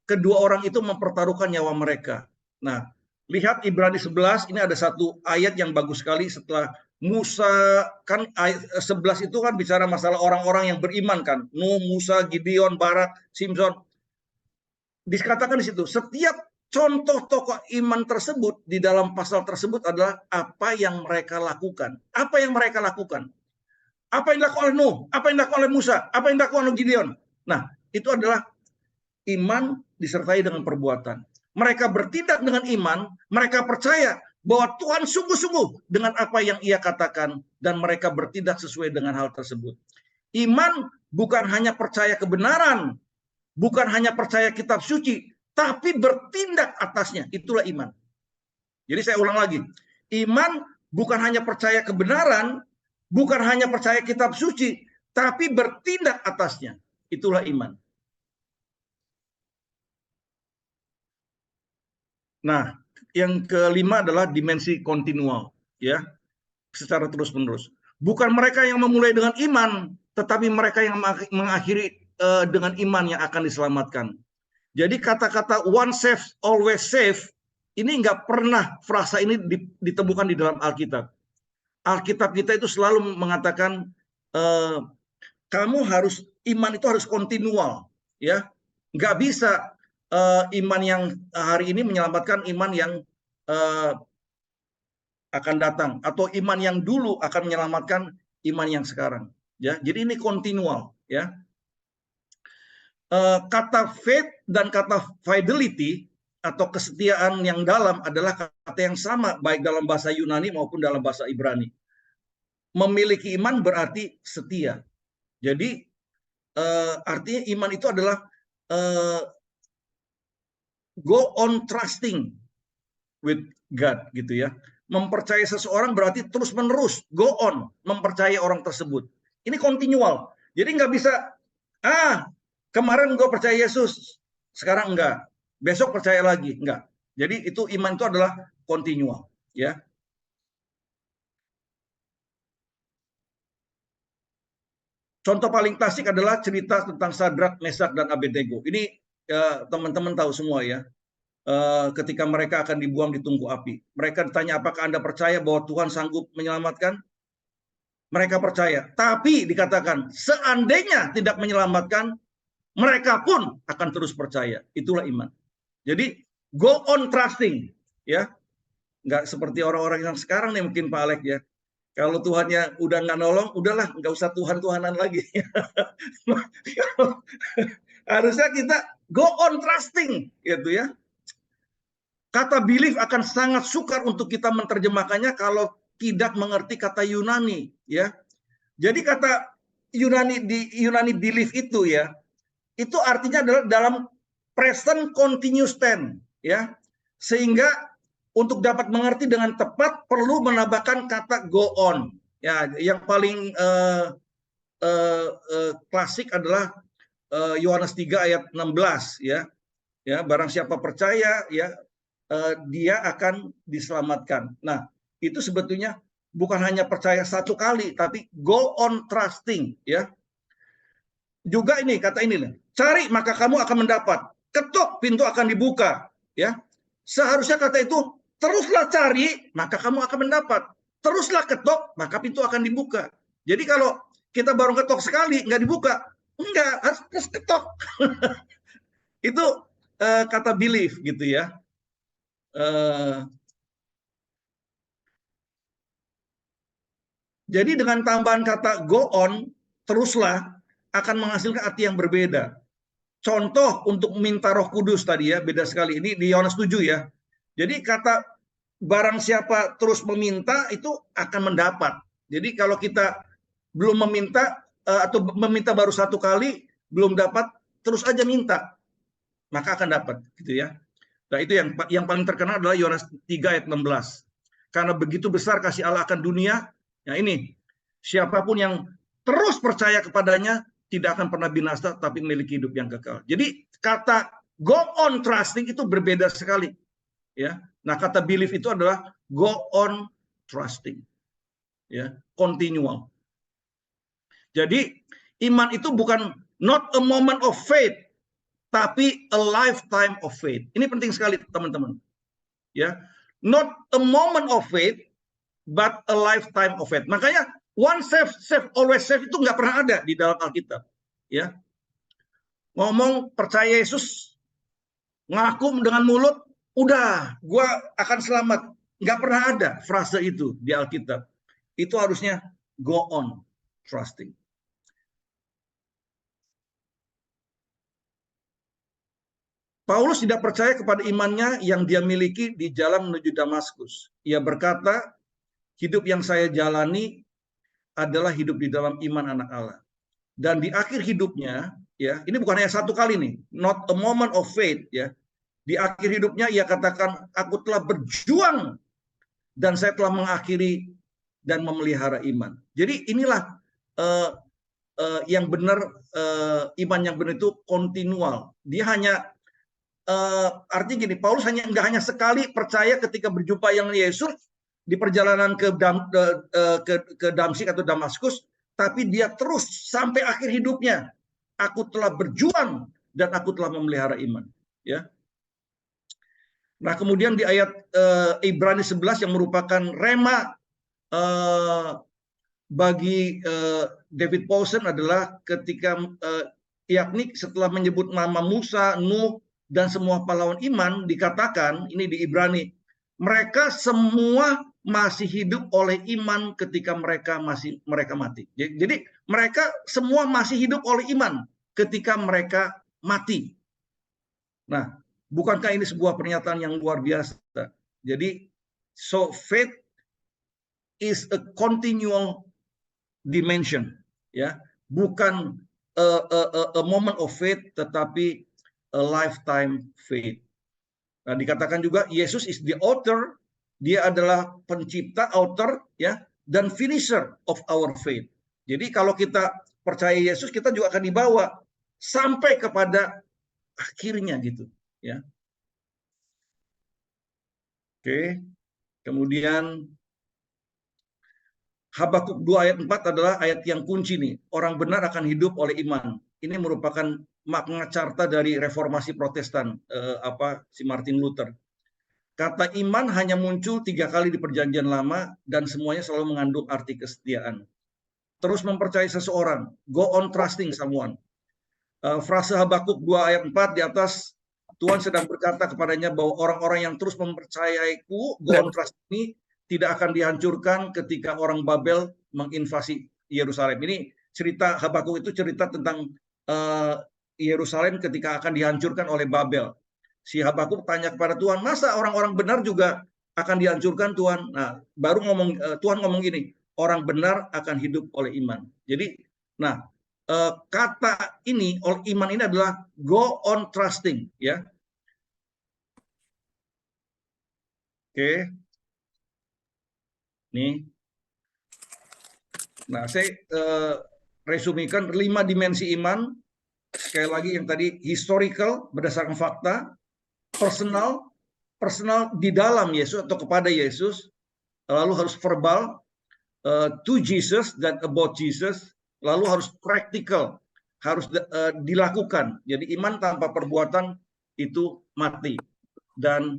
Kedua orang itu mempertaruhkan nyawa mereka. Nah, lihat Ibrani 11, ini ada satu ayat yang bagus sekali setelah Musa, kan ayat 11 itu kan bicara masalah orang-orang yang beriman kan. Nuh, Musa, Gideon, Barak, Simson. Dikatakan di situ, setiap contoh tokoh iman tersebut di dalam pasal tersebut adalah apa yang mereka lakukan. Apa yang mereka lakukan? Apa yang dilakukan oleh Nuh? Apa yang dilakukan oleh Musa? Apa yang dilakukan oleh Gideon? Nah, itu adalah iman disertai dengan perbuatan. Mereka bertindak dengan iman, mereka percaya bahwa Tuhan sungguh-sungguh dengan apa yang Ia katakan, dan mereka bertindak sesuai dengan hal tersebut. Iman bukan hanya percaya kebenaran, bukan hanya percaya kitab suci, tapi bertindak atasnya. Itulah iman. Jadi saya ulang lagi. Iman bukan hanya percaya kebenaran, bukan hanya percaya kitab suci, tapi bertindak atasnya. Itulah iman. Nah, yang kelima adalah dimensi kontinual, ya, secara terus-menerus. Bukan mereka yang memulai dengan iman, tetapi mereka yang mengakhiri dengan iman yang akan diselamatkan. Jadi kata-kata one save, always save, ini nggak pernah frasa ini ditemukan di dalam Alkitab. Alkitab kita itu selalu mengatakan kamu harus, iman itu harus kontinual, ya. Nggak bisa iman yang hari ini menyelamatkan iman yang akan datang, atau iman yang dulu akan menyelamatkan iman yang sekarang, ya. Jadi ini kontinual, ya. Kata faith dan kata fidelity atau kesetiaan yang dalam adalah kata yang sama baik dalam bahasa Yunani maupun dalam bahasa Ibrani. Memiliki iman berarti setia. Jadi artinya iman itu adalah go on trusting with God, gitu ya. Mempercayai seseorang berarti terus-menerus go on mempercayai orang tersebut. Ini continual. Jadi nggak bisa, kemarin gue percaya Yesus, sekarang enggak, besok percaya lagi, enggak. Jadi itu iman itu adalah continual, ya. Contoh paling klasik adalah cerita tentang Sadrak, Mesak, dan Abednego. Ini teman-teman tahu semua ya. Ketika mereka akan dibuang di tungku api, mereka ditanya, apakah Anda percaya bahwa Tuhan sanggup menyelamatkan? Mereka percaya, tapi dikatakan seandainya tidak menyelamatkan, mereka pun akan terus percaya. Itulah iman. Jadi go on trusting, ya. Nggak seperti orang-orang yang sekarang nih mungkin Pak Alex ya. Kalau Tuhannya udah nggak nolong, udahlah nggak usah Tuhan-Tuhanan lagi. Harusnya kita go on trusting, gitu ya. Kata belief akan sangat sukar untuk kita menerjemahkannya kalau tidak mengerti kata Yunani, ya. Jadi kata Yunani belief itu ya, itu artinya adalah dalam present continuous tense, ya. Sehingga untuk dapat mengerti dengan tepat perlu menambahkan kata go on. Ya, yang paling klasik adalah Yohanes 3 ayat 16, ya. Ya, barang siapa percaya, ya, dia akan diselamatkan. Nah, itu sebetulnya bukan hanya percaya satu kali, tapi go on trusting, ya. Juga ini kata ini, cari maka kamu akan mendapat, ketuk pintu akan dibuka, ya. Seharusnya kata itu Teruslah cari, maka kamu akan mendapat. Teruslah ketok, maka pintu akan dibuka. Jadi kalau kita baru ketok sekali, nggak dibuka, enggak, harus terus ketok. Itu kata belief gitu ya. Jadi dengan tambahan kata go on, teruslah, akan menghasilkan arti yang berbeda. Contoh untuk minta Roh Kudus tadi ya, beda sekali. Ini di Yohanes 7 ya. Jadi kata barang siapa terus meminta itu akan mendapat. Jadi kalau kita belum meminta atau meminta baru satu kali belum dapat, terus aja minta, maka akan dapat gitu ya. Nah, itu yang paling terkenal adalah Yohanes 3 ayat 16. Karena begitu besar kasih Allah akan dunia, ya ini, siapapun yang terus percaya kepadanya tidak akan pernah binasa tapi memiliki hidup yang kekal. Jadi kata go on trusting itu berbeda sekali. Ya. Nah, kata believe itu adalah go on trusting. Ya, continual. Jadi iman itu bukan not a moment of faith, tapi a lifetime of faith. Ini penting sekali teman-teman. Ya, not a moment of faith, but a lifetime of faith. Makanya one save, always save itu nggak pernah ada di dalam Alkitab. Ya, ngomong percaya Yesus, ngaku dengan mulut, udah, gua akan selamat. Nggak pernah ada frase itu di Alkitab. Itu harusnya go on trusting. Paulus tidak percaya kepada imannya yang dia miliki di jalan menuju Damaskus. Ia berkata, hidup yang saya jalani adalah hidup di dalam iman anak Allah. Dan di akhir hidupnya, ya, ini bukan hanya satu kali nih, not a moment of faith, ya. Di akhir hidupnya ia katakan, aku telah berjuang dan saya telah mengakhiri dan memelihara iman. Jadi inilah yang benar, iman yang benar itu kontinual. Dia hanya artinya gini, Paulus nggak hanya sekali percaya ketika berjumpa yang Yesus di perjalanan ke Damsyik atau Damaskus, tapi dia terus sampai akhir hidupnya. Aku telah berjuang dan aku telah memelihara iman. Ya. Nah, kemudian di ayat Ibrani 11 yang merupakan rema bagi David Powson adalah ketika yakni setelah menyebut nama Musa, Nuh, dan semua pahlawan iman, dikatakan, ini di Ibrani, mereka semua masih hidup oleh iman ketika mereka mati. Jadi mereka semua masih hidup oleh iman ketika mereka mati. Nah, bukankah ini sebuah pernyataan yang luar biasa? Jadi, so faith is a continual dimension, ya, bukan a moment of faith, tetapi a lifetime faith. Nah, dikatakan juga Yesus is the author, dia adalah pencipta, author, ya, dan finisher of our faith. Jadi kalau kita percaya Yesus, kita juga akan dibawa sampai kepada akhirnya gitu, ya. Oke. Kemudian Habakuk 2 ayat 4 adalah ayat yang kunci nih. Orang benar akan hidup oleh iman. Ini merupakan makna carta dari reformasi Protestan, si Martin Luther. Kata iman hanya muncul 3 kali di Perjanjian Lama dan semuanya selalu mengandung arti kesetiaan. Terus mempercayai seseorang, go on trusting someone. Frase Habakuk 2 ayat 4 di atas, Tuhan sedang berkata kepadanya bahwa orang-orang yang terus mempercayaiku, go on trust me, tidak akan dihancurkan ketika orang Babel menginvasi Yerusalem. Ini cerita Habakuk itu cerita tentang Yerusalem ketika akan dihancurkan oleh Babel. Si Habakuk tanya kepada Tuhan, masa orang-orang benar juga akan dihancurkan Tuhan? Nah, baru Tuhan ngomong gini, orang benar akan hidup oleh iman. Jadi, nah, kata ini, iman ini adalah go on trusting, ya. Oke. Nih. Nah, saya resumikan 5 dimensi iman. Sekali lagi yang tadi historical berdasarkan fakta, personal di dalam Yesus atau kepada Yesus, lalu harus verbal, to Jesus dan about Jesus, lalu harus practical, harus dilakukan. Jadi iman tanpa perbuatan itu mati, dan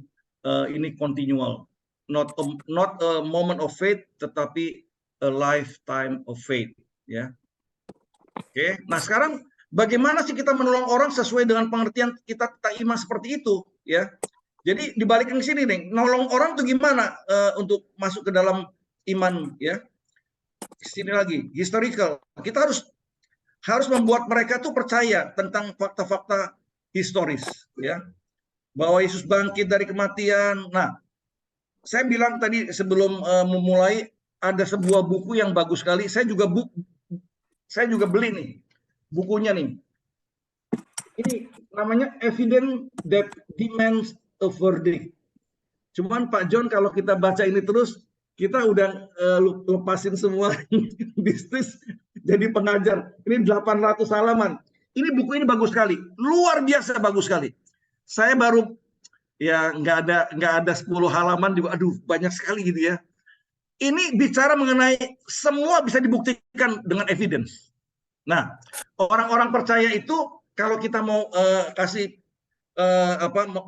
ini continual. not a moment of faith, tetapi a lifetime of faith. Ya, oke. Nah sekarang bagaimana sih kita menolong orang sesuai dengan pengertian kita tentang iman seperti itu? Ya, jadi dibalikin ke sini nih, nolong orang tuh gimana untuk masuk ke dalam iman? Ya, sini lagi historical. Kita harus membuat mereka tuh percaya tentang fakta-fakta historis, ya, bahwa Yesus bangkit dari kematian. Nah, saya bilang tadi sebelum memulai, ada sebuah buku yang bagus sekali. Saya juga beli nih bukunya nih. Ini namanya Evidence That Demands a Verdict. Cuman Pak John, kalau kita baca ini terus, kita udah lepasin semua bisnis jadi pengajar. Ini 800 halaman. Ini buku ini bagus sekali, luar biasa bagus sekali. Saya baru ya nggak ada 10 halaman juga, aduh banyak sekali gitu ya. Ini bicara mengenai semua bisa dibuktikan dengan evidence. Nah, orang-orang percaya itu kalau kita mau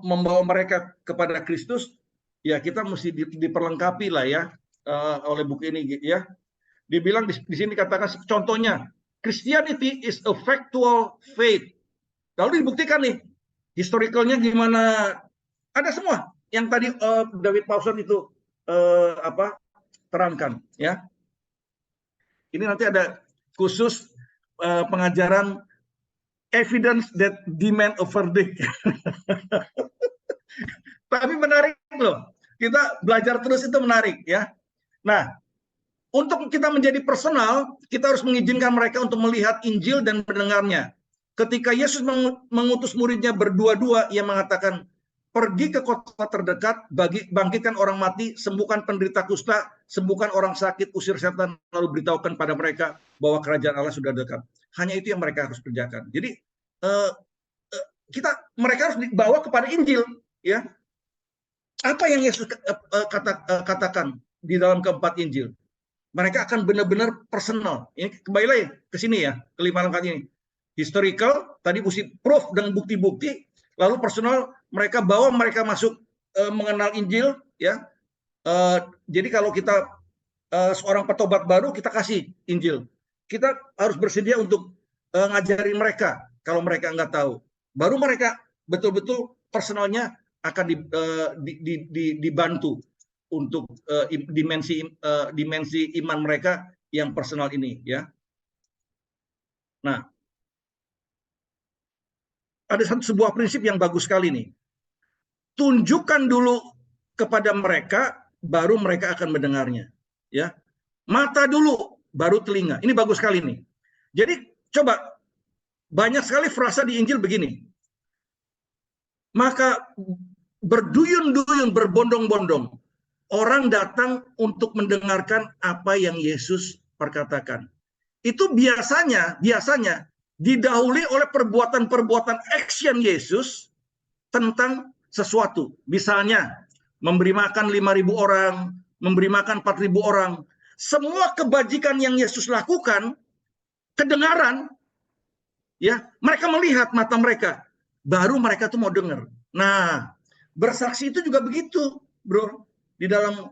membawa mereka kepada Kristus, ya kita mesti diperlengkapi lah ya oleh buku ini ya. Dibilang di sini katakan contohnya, Christianity is a factual faith. Lalu dibuktikan nih historicalnya gimana, ada semua yang tadi David Pawson itu terangkan ya. Ini nanti ada khusus pengajaran evidence that demand a verdict. Tapi menarik loh, kita belajar terus itu menarik ya. Nah, untuk kita menjadi personal, kita harus mengizinkan mereka untuk melihat Injil dan mendengarnya. Ketika Yesus mengutus muridnya berdua-dua, ia mengatakan, pergi ke kota terdekat, bangkitkan orang mati, sembuhkan penderita kusta, sembuhkan orang sakit, usir setan, lalu beritahukan pada mereka bahwa kerajaan Allah sudah dekat. Hanya itu yang mereka harus kerjakan. Jadi mereka harus dibawa kepada Injil, ya. Apa yang Yesus katakan di dalam keempat Injil? Mereka akan benar-benar personal. Ini kembali lagi ke sini ya, kelima langkah ini. Historical, tadi mesti proof dengan bukti-bukti, lalu personal, mereka bawa mereka masuk mengenal Injil, ya. Jadi kalau kita seorang petobat baru, kita kasih Injil. Kita harus bersedia untuk ngajarin mereka kalau mereka nggak tahu. Baru mereka betul-betul personalnya akan dibantu untuk dimensi iman mereka yang personal ini, ya. Nah, ada sebuah prinsip yang bagus sekali nih. Tunjukkan dulu kepada mereka, baru mereka akan mendengarnya, ya. Mata dulu, baru telinga. Ini bagus sekali nih. Jadi coba, banyak sekali frasa di Injil begini. Maka berduyun-duyun, berbondong-bondong, orang datang untuk mendengarkan apa yang Yesus perkatakan. Itu biasanya didahului oleh perbuatan-perbuatan action Yesus tentang sesuatu. Misalnya, memberi makan 5.000 orang, memberi makan 4.000 orang. Semua kebajikan yang Yesus lakukan, kedengaran, ya, mereka melihat mata mereka, baru mereka tuh mau dengar. Nah, bersaksi itu juga begitu, bro. Di dalam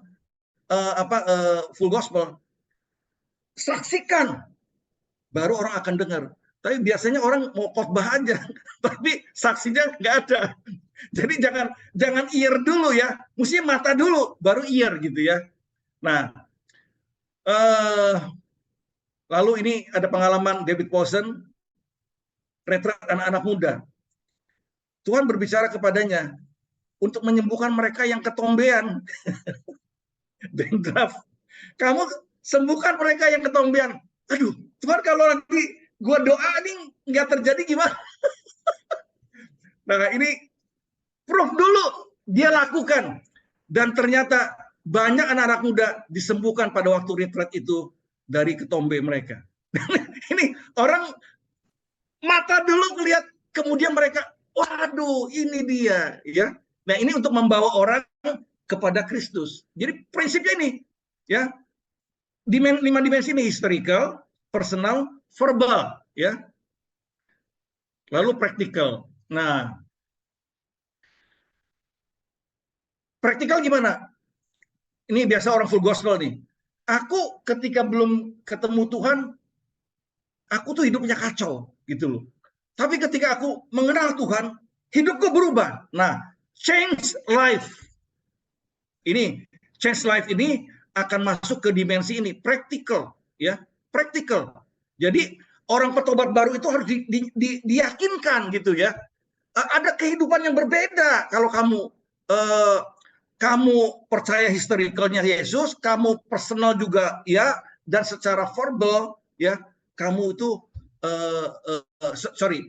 full gospel, saksikan, baru orang akan dengar. Tapi biasanya orang mau khotbah aja, tapi saksinya nggak ada. Jadi jangan ear dulu ya, mesti mata dulu, baru ear gitu ya. Nah, lalu ini ada pengalaman David Pawson, retret anak-anak muda. Tuhan berbicara kepadanya untuk menyembuhkan mereka yang ketombean. Dendraf, kamu sembuhkan mereka yang ketombean. Aduh, Tuhan, kalau nanti gua doa ini nggak terjadi gimana? Nah, ini proof dulu dia lakukan, dan ternyata banyak anak-anak muda disembuhkan pada waktu retret itu dari ketombe mereka. Ini orang mata dulu lihat, kemudian mereka, waduh, ini dia, ya. Nah, ini untuk membawa orang kepada Kristus. Jadi prinsipnya ini, ya, 5 dimensi ini: historical, personal, verbal, ya, lalu praktikal. Nah, praktikal gimana? ini biasa orang full gospel nih. Aku ketika belum ketemu Tuhan, aku tuh hidupnya kacau gitu loh. Tapi ketika aku mengenal Tuhan, hidupku berubah. Nah, change life. Ini change life ini akan masuk ke dimensi ini, practical, ya, practical. Jadi orang petobat baru itu harus diyakinkan gitu ya. Ada kehidupan yang berbeda kalau kamu percaya historicalnya Yesus, kamu personal juga ya, dan secara verbal ya, kamu itu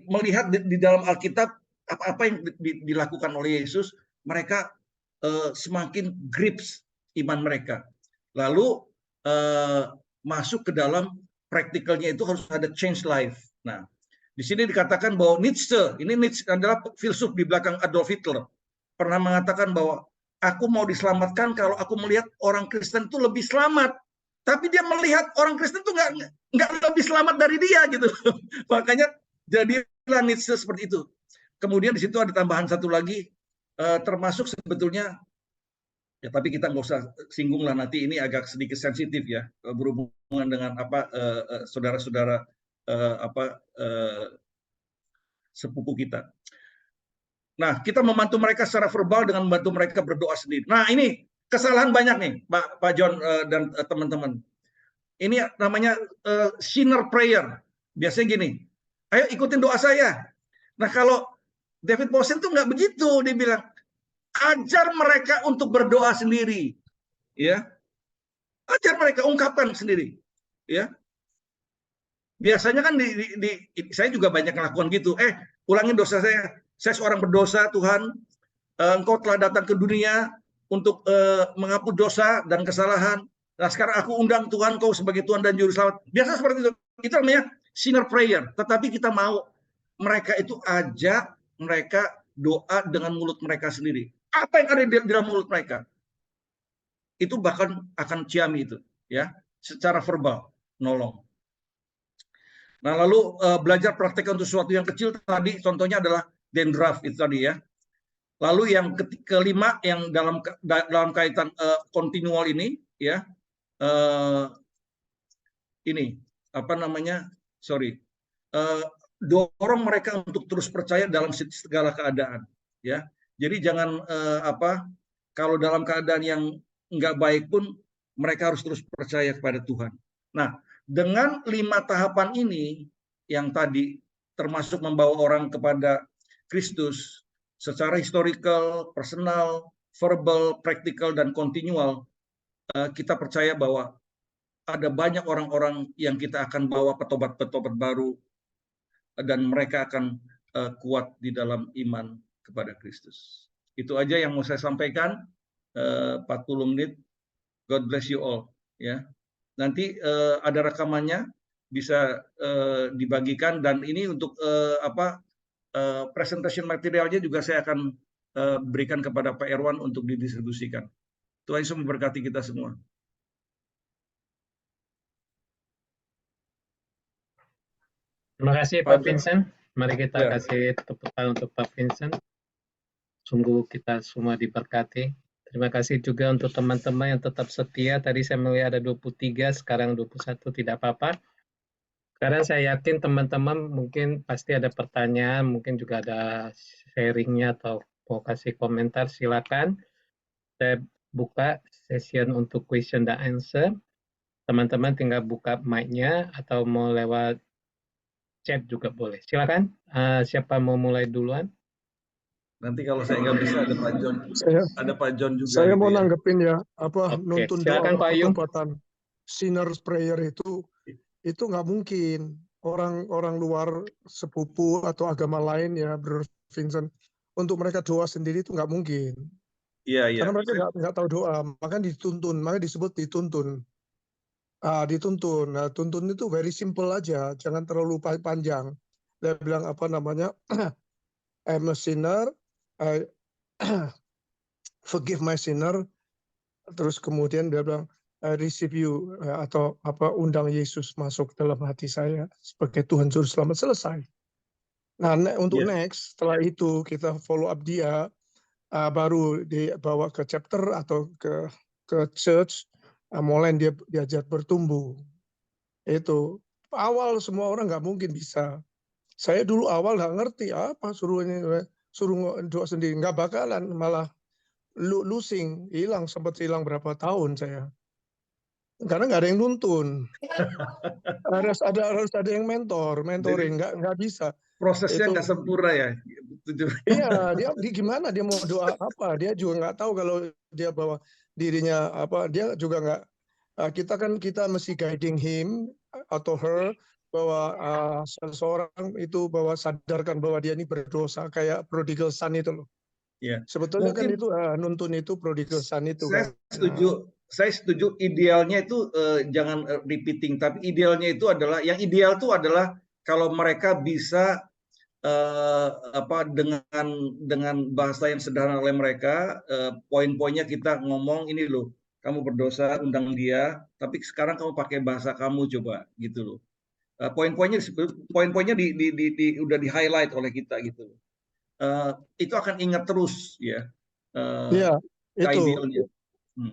melihat di dalam Alkitab apa yang dilakukan oleh Yesus, mereka semakin grips iman mereka. Lalu masuk ke dalam praktikalnya itu harus ada change life. Nah, di sini dikatakan bahwa Nietzsche adalah filsuf di belakang Adolf Hitler, pernah mengatakan bahwa aku mau diselamatkan kalau aku melihat orang Kristen itu lebih selamat. Tapi dia melihat orang Kristen itu nggak lebih selamat dari dia gitu. Makanya jadilah Nietzsche seperti itu. Kemudian di situ ada tambahan satu lagi, termasuk sebetulnya ya, tapi kita nggak usah singgung lah, nanti ini agak sedikit sensitif ya, berhubungan dengan apa saudara-saudara sepupu kita. Nah, kita membantu mereka secara verbal dengan membantu mereka berdoa sendiri. Nah, ini kesalahan banyak nih, Pak John dan teman-teman. Ini namanya sinner prayer. Biasanya gini, ayo ikutin doa saya. Nah, kalau David Powson tuh nggak begitu, dia bilang, ajar mereka untuk berdoa sendiri, ya, ajar mereka ungkapkan sendiri, ya. Biasanya kan saya juga banyak melakukan gitu. Ulangin dosa saya seorang berdosa, Tuhan, Engkau telah datang ke dunia untuk menghapus dosa dan kesalahan. Nah, sekarang aku undang Tuhan, Kau sebagai Tuhan dan Juru Selamat. Biasa seperti itu. Itu namanya sinner prayer. Tetapi kita mau mereka itu ajak mereka doa dengan mulut mereka sendiri. Apa yang ada di dalam mulut mereka? Itu bahkan akan ciami itu, ya, secara verbal, nolong. Nah, lalu belajar praktek untuk sesuatu yang kecil tadi, contohnya adalah Dendraft itu tadi ya. Lalu yang kelima yang dalam kaitan continual ini ya, ini apa namanya, dorong mereka untuk terus percaya dalam segala keadaan ya. Jadi jangan kalau dalam keadaan yang nggak baik pun mereka harus terus percaya kepada Tuhan. Nah, dengan 5 tahapan ini yang tadi, termasuk membawa orang kepada Kristus secara historical, personal, verbal, practical, dan continual, kita percaya bahwa ada banyak orang-orang yang kita akan bawa petobat-petobat baru, dan mereka akan kuat di dalam iman kepada Kristus. Itu aja yang mau saya sampaikan, 40 menit. God bless you all. Ya, nanti ada rekamannya, bisa dibagikan, dan ini untuk presentation materialnya juga saya akan berikan kepada Pak Erwan untuk didistribusikan. Tuhan Yesus memberkati kita semua. Terima kasih Pak Vincent. Mari kita kasih tepuk tangan untuk Pak Vincent. Sungguh kita semua diberkati. Terima kasih juga untuk teman-teman yang tetap setia. Tadi saya melihat ada 23, sekarang 21, tidak apa-apa. Sekarang saya yakin teman-teman mungkin pasti ada pertanyaan, mungkin juga ada sharingnya atau mau kasih komentar, silakan. Saya buka session untuk question dan answer. Teman-teman tinggal buka mic-nya atau mau lewat chat juga boleh. Silakan. Siapa mau mulai duluan? Nanti kalau saya nggak bisa ada Pak John. Ada Pak John juga. Saya gitu mau ya. nanggepin ya, nuntun silakan, doa Pak Yung. pertobatan. Sinner's prayer itu nggak mungkin. Orang luar sepupu atau agama lain ya, Bro Vincent, untuk mereka doa sendiri itu nggak mungkin. Iya. Karena mereka nggak tahu doa, makanya dituntun, makanya disebut dituntun. Dituntun. Nah, tuntun itu very simple aja, jangan terlalu panjang. Dia bilang apa namanya, I'm a sinner, I forgive my sinner. Terus kemudian dia bilang, I receive you, atau undang Yesus masuk dalam hati saya sebagai Tuhan Juru Selamat, selesai. Nah, untuk next, setelah itu kita follow up dia, baru dibawa ke chapter atau ke ke church, mulai dia diajak bertumbuh. Itu awal semua orang nggak mungkin bisa. Saya dulu awal nggak ngerti apa suruh doa sendiri, nggak bakalan, malah losing, sempat hilang berapa tahun saya. Karena nggak ada yang nuntun, harus ada yang mentoring, nggak bisa. Prosesnya Itu nggak sempurna ya. iya, dia gimana dia mau doa apa? Dia juga nggak tahu kalau dia bawa dirinya apa. Dia juga nggak. Kita mesti guiding him atau her bahwa seseorang itu bahwa sadarkan bahwa dia ini berdosa kayak prodigal son itu loh. Ya. Sebetulnya kan Mungkin itu nuntun itu prodigal son itu saya kan. setuju idealnya itu jangan repeating, tapi idealnya itu adalah yang ideal itu adalah kalau mereka bisa dengan bahasa yang sederhana oleh mereka, poin-poinnya kita ngomong ini loh, kamu berdosa, undang dia, tapi sekarang kamu pakai bahasa kamu coba gitu loh. Poin-poinnya udah di highlight oleh kita gitu. Itu akan ingat terus ya. Iya, Idealnya.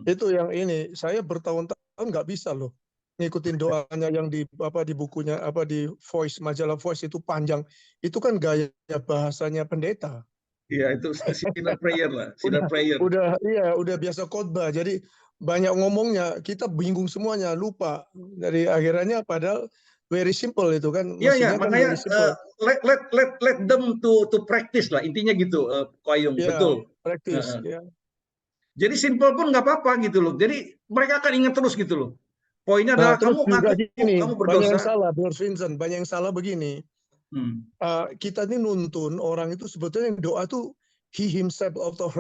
itu yang ini saya bertahun-tahun nggak bisa loh ngikutin doanya yang di bukunya di Voice, majalah Voice itu panjang. Itu kan gaya bahasanya pendeta. Iya, itu sinner prayer lah, sinner Udah prayer. udah biasa khotbah. Jadi banyak ngomongnya, kita bingung semuanya, lupa. Dari akhirnya padahal very simple itu kan, Iya, mestinya kan makanya very simple. let them to practice lah, intinya gitu, Ko Ayung, Ya, betul. praktis ya. Jadi simple pun nggak apa-apa gitu loh. Jadi mereka akan ingat terus gitu loh. Poinnya Nah, adalah terus kamu juga ngaku gini, kamu banyak yang berdosa. salah, Brother Vincent, banyak yang salah begini. Kita ini nuntun orang itu sebetulnya yang doa tuh he himself atau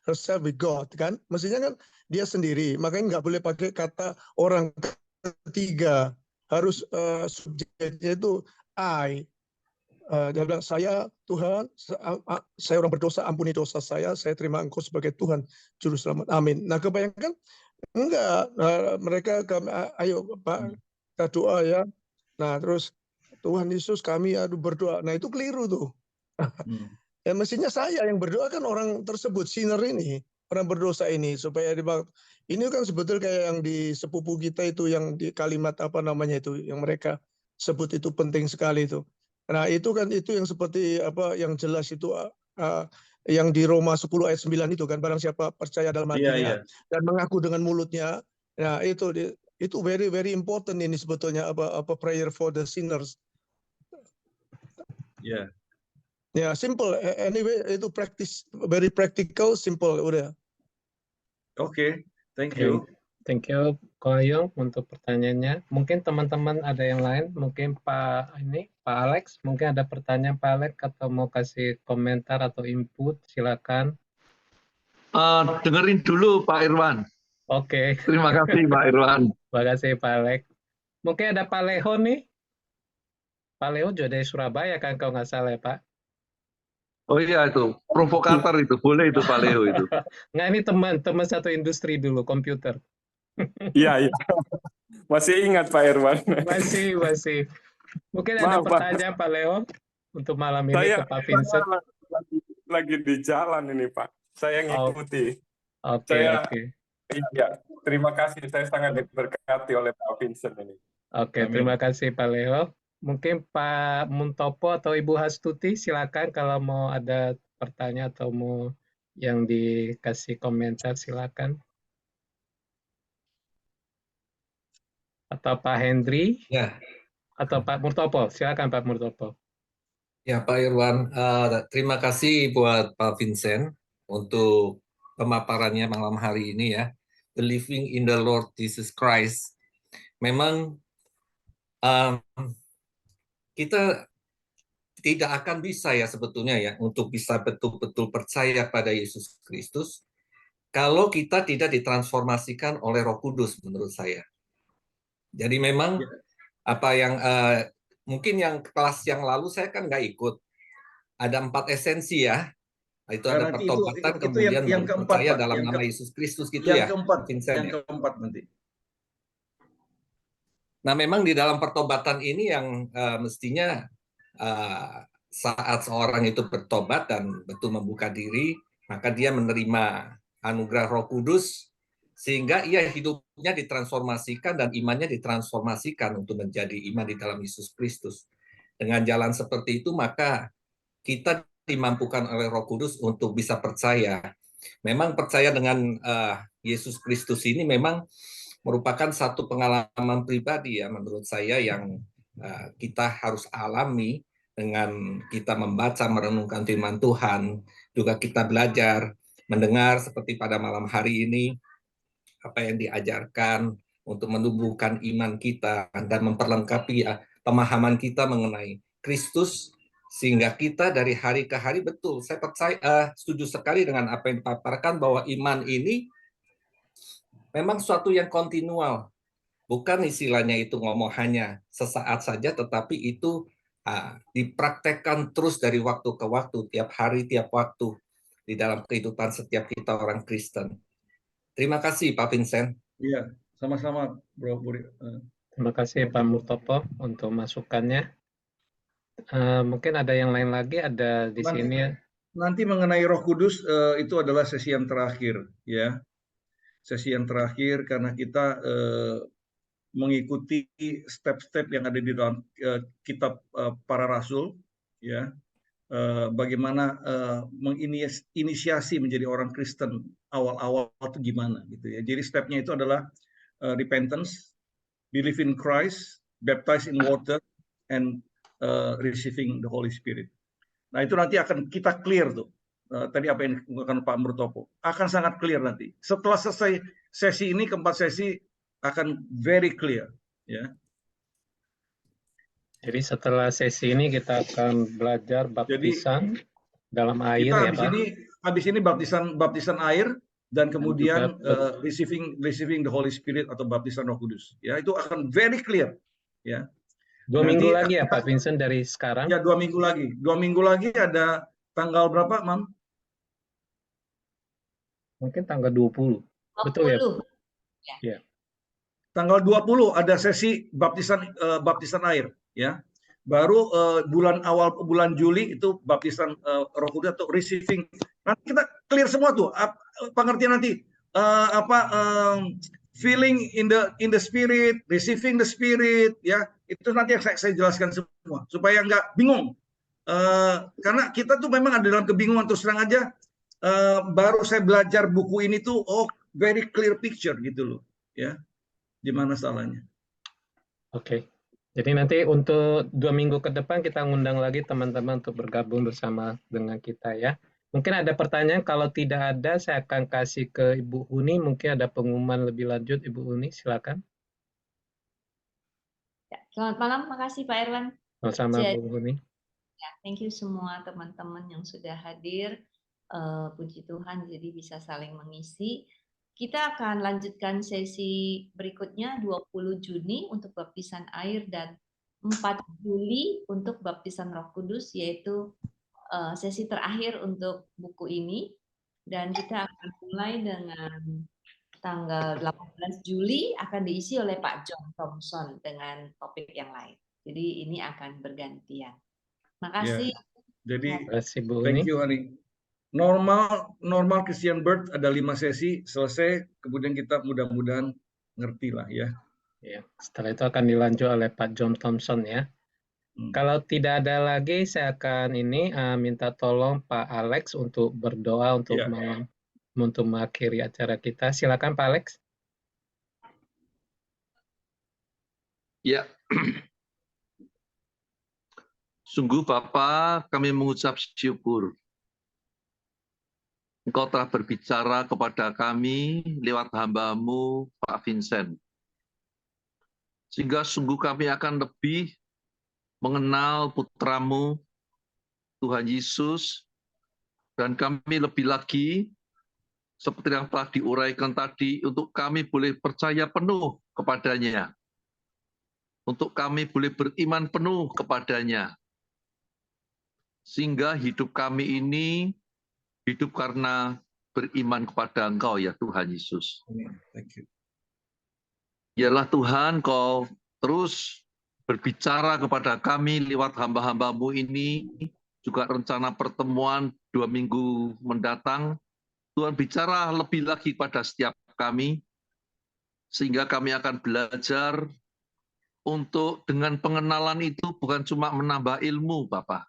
herself with God kan. Mestinya kan dia sendiri, makanya nggak boleh pakai kata orang ketiga. Harus subjeknya itu I. Dia bilang, saya Tuhan, saya orang berdosa, ampuni dosa saya terima Engkau sebagai Tuhan, Juru Selamat. Amin. Nah, kebanyakan enggak. Mereka, ayo Pak, kita doa ya. Nah, terus Tuhan Yesus kami berdoa. Nah, itu keliru tuh. Ya mestinya saya yang berdoa kan orang tersebut, sinner ini, orang berdosa ini, supaya ini kan sebetulnya kayak yang di sepupu kita itu, yang di kalimat apa namanya itu, yang mereka sebut itu penting sekali itu. Nah, itu kan itu yang seperti apa yang jelas itu yang di Roma 10 ayat 9 itu kan, barang siapa percaya dalam hatinya dan mengaku dengan mulutnya. Nah, itu very very important ini sebetulnya apa prayer for the sinners. Ya. Ya, simple. Anyway, itu praktis, very practical, simple, udah. Oke, thank you. Thank you, Ko Ayung, untuk pertanyaannya. Mungkin teman-teman ada yang lain, mungkin Pak Alex, mungkin ada pertanyaan Pak Alex atau mau kasih komentar atau input, silakan. Dengerin dulu Pak Irwan. Oke. Terima kasih Pak Irwan. Terima kasih Pak Alex. Mungkin ada Pak Leho nih. Pak Leho juga dari Surabaya kan kalau nggak salah ya Pak? Oh iya itu, provokator itu, boleh itu Pak Leo itu. Nggak, ini teman satu industri dulu, komputer. Iya. Masih ingat Pak Irwan. Masih. Mungkin ada Maaf, pertanyaan Pak Leo untuk malam ini ke Pak Vincent. Lagi di jalan ini Pak. Saya ngikuti. Oke. Iya, terima kasih. Saya sangat diberkati oleh Pak Vincent ini. Oke, terima kasih Pak Leo. Mungkin Pak Muntopo atau Ibu Hastuti, silakan kalau mau ada pertanyaan atau mau yang dikasih komentar, silakan. Atau Pak Hendri, ya, atau Pak Murtopo, silakan Pak Murtopo. ya Pak Irwan, terima kasih buat Pak Vincent untuk pemaparannya malam hari ini ya. Believing in the Lord Jesus Christ. Memang kita tidak akan bisa ya sebetulnya ya untuk bisa betul-betul percaya pada Yesus Kristus kalau kita tidak ditransformasikan oleh Roh Kudus menurut saya. Jadi memang apa yang mungkin yang kelas yang lalu saya kan nggak ikut. Ada 4 esensi ya. Itu ada pertobatan, kemudian yang keempat, percaya Pak. dalam nama Yesus Kristus gitu yang ya. Yang keempat nanti. Nah memang di dalam pertobatan ini yang mestinya saat seorang itu bertobat dan betul membuka diri, maka dia menerima anugerah Roh Kudus sehingga ia hidupnya ditransformasikan dan imannya ditransformasikan untuk menjadi iman di dalam Yesus Kristus. Dengan jalan seperti itu, maka kita dimampukan oleh Roh Kudus untuk bisa percaya. Memang percaya dengan Yesus Kristus ini memang merupakan satu pengalaman pribadi ya menurut saya yang kita harus alami dengan kita membaca, merenungkan firman Tuhan, juga kita belajar, mendengar seperti pada malam hari ini, apa yang diajarkan untuk menumbuhkan iman kita dan memperlengkapi pemahaman kita mengenai Kristus, sehingga kita dari hari ke hari betul. Saya percaya, setuju sekali dengan apa yang dipaparkan bahwa iman ini memang suatu yang kontinual. Bukan istilahnya itu ngomong hanya sesaat saja, tetapi itu dipraktekkan terus dari waktu ke waktu, tiap hari, tiap waktu di dalam kehidupan setiap kita orang Kristen. Terima kasih Pak Vincent. Iya, sama-sama Bro Buri. Terima kasih Pak Murtopo untuk masukannya. Mungkin ada yang lain lagi, ada di sini. Nanti mengenai Roh Kudus itu adalah sesi yang terakhir, ya. Sesi yang terakhir karena kita mengikuti step-step yang ada di dalam kitab para rasul, ya. Bagaimana menginisiasi menjadi orang Kristen awal-awal itu gimana, gitu ya. Jadi stepnya itu adalah repentance, believe in Christ, baptize in water, and receiving the Holy Spirit. Nah itu nanti akan kita clear tuh. Tadi apa yang dikatakan Pak Murtopo akan sangat clear nanti. Setelah selesai sesi ini, keempat sesi akan very clear, ya. Jadi setelah sesi ini kita akan belajar baptisan dalam air Kita ya Pak. habis ini baptisan air dan kemudian receiving the Holy Spirit atau baptisan Roh Kudus. Ya itu akan very clear, ya. 2 minggu lagi ya Pak Vincent dari sekarang? Ya 2 minggu lagi. 2 minggu lagi ada tanggal berapa, Mam? Mungkin tanggal 20. Betul ya? Ya. Tanggal 20 ada sesi baptisan air, ya. Baru awal bulan Juli itu baptisan Roh Kudus atau receiving. Nanti kita clear semua tuh pengertian nanti feeling in the spirit, receiving the spirit, ya. Itu nanti yang saya jelaskan semua supaya nggak bingung. Karena kita tuh memang ada dalam kebingungan, terus terang aja baru saya belajar buku ini tuh very clear picture gitu loh, ya. Di mana salahnya. Oke. Jadi nanti untuk 2 minggu ke depan kita ngundang lagi teman-teman untuk bergabung bersama dengan kita ya. Mungkin ada pertanyaan, kalau tidak ada saya akan kasih ke Ibu Uni, mungkin ada pengumuman lebih lanjut Ibu Uni, silakan. Ya, selamat malam, makasih Pak Erwan. Sama-sama Bu Uni. Ya, thank you semua teman-teman yang sudah hadir. Puji Tuhan, jadi bisa saling mengisi. Kita akan lanjutkan sesi berikutnya 20 Juni untuk baptisan air dan 4 Juli untuk baptisan Roh Kudus, yaitu sesi terakhir untuk buku ini. Dan kita akan mulai dengan tanggal 18 Juli akan diisi oleh Pak John Thompson dengan topik yang lain. Jadi ini akan bergantian. Makasih. Ya. Jadi Bu thank you Ani. Normal Christian Birth ada 5 sesi, selesai, kemudian kita mudah-mudahan ngerti lah ya. Ya, setelah itu akan dilanjut oleh Pak John Thompson ya. Kalau tidak ada lagi, saya akan minta tolong Pak Alex untuk berdoa untuk mengakhiri acara kita. Silakan Pak Alex. Ya. Sungguh Bapa, kami mengucap syukur. Engkau telah berbicara kepada kami lewat hamba-Mu, Pak Vincent. Sehingga sungguh kami akan lebih mengenal putra-Mu, Tuhan Yesus, dan kami lebih lagi, seperti yang telah diuraikan tadi, untuk kami boleh percaya penuh kepadanya. Untuk kami boleh beriman penuh kepadanya. Sehingga hidup kami ini hidup karena beriman kepada Engkau ya Tuhan Yesus. Thank you. Yalah Tuhan, Kau terus berbicara kepada kami lewat hamba-hamba-Mu ini, juga rencana pertemuan 2 minggu mendatang. Tuhan bicara lebih lagi pada setiap kami, sehingga kami akan belajar untuk dengan pengenalan itu bukan cuma menambah ilmu, Bapak.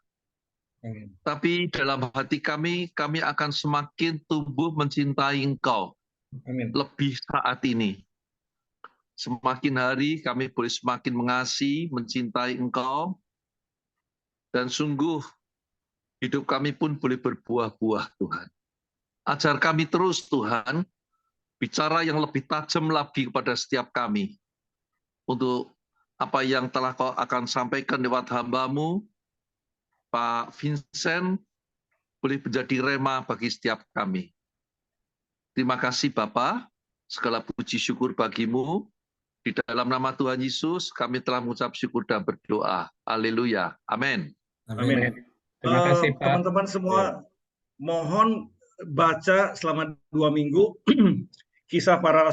Amin. Tapi dalam hati kami akan semakin tumbuh mencintai Engkau Amin. lebih saat ini. Semakin hari kami boleh semakin mengasihi, mencintai Engkau, dan sungguh hidup kami pun boleh berbuah-buah, Tuhan. Ajar kami terus, Tuhan, bicara yang lebih tajam lagi kepada setiap kami. Untuk apa yang telah Kau akan sampaikan lewat hamba-Mu, Pak Vincent, boleh menjadi rema bagi setiap kami. Terima kasih Bapa, segala puji syukur bagi-Mu. Di dalam nama Tuhan Yesus, kami telah mengucap syukur dan berdoa. Haleluya. Amin. Amin. Terima kasih, Pak. Teman-teman semua, mohon baca selama 2 minggu Kisah Para Rasul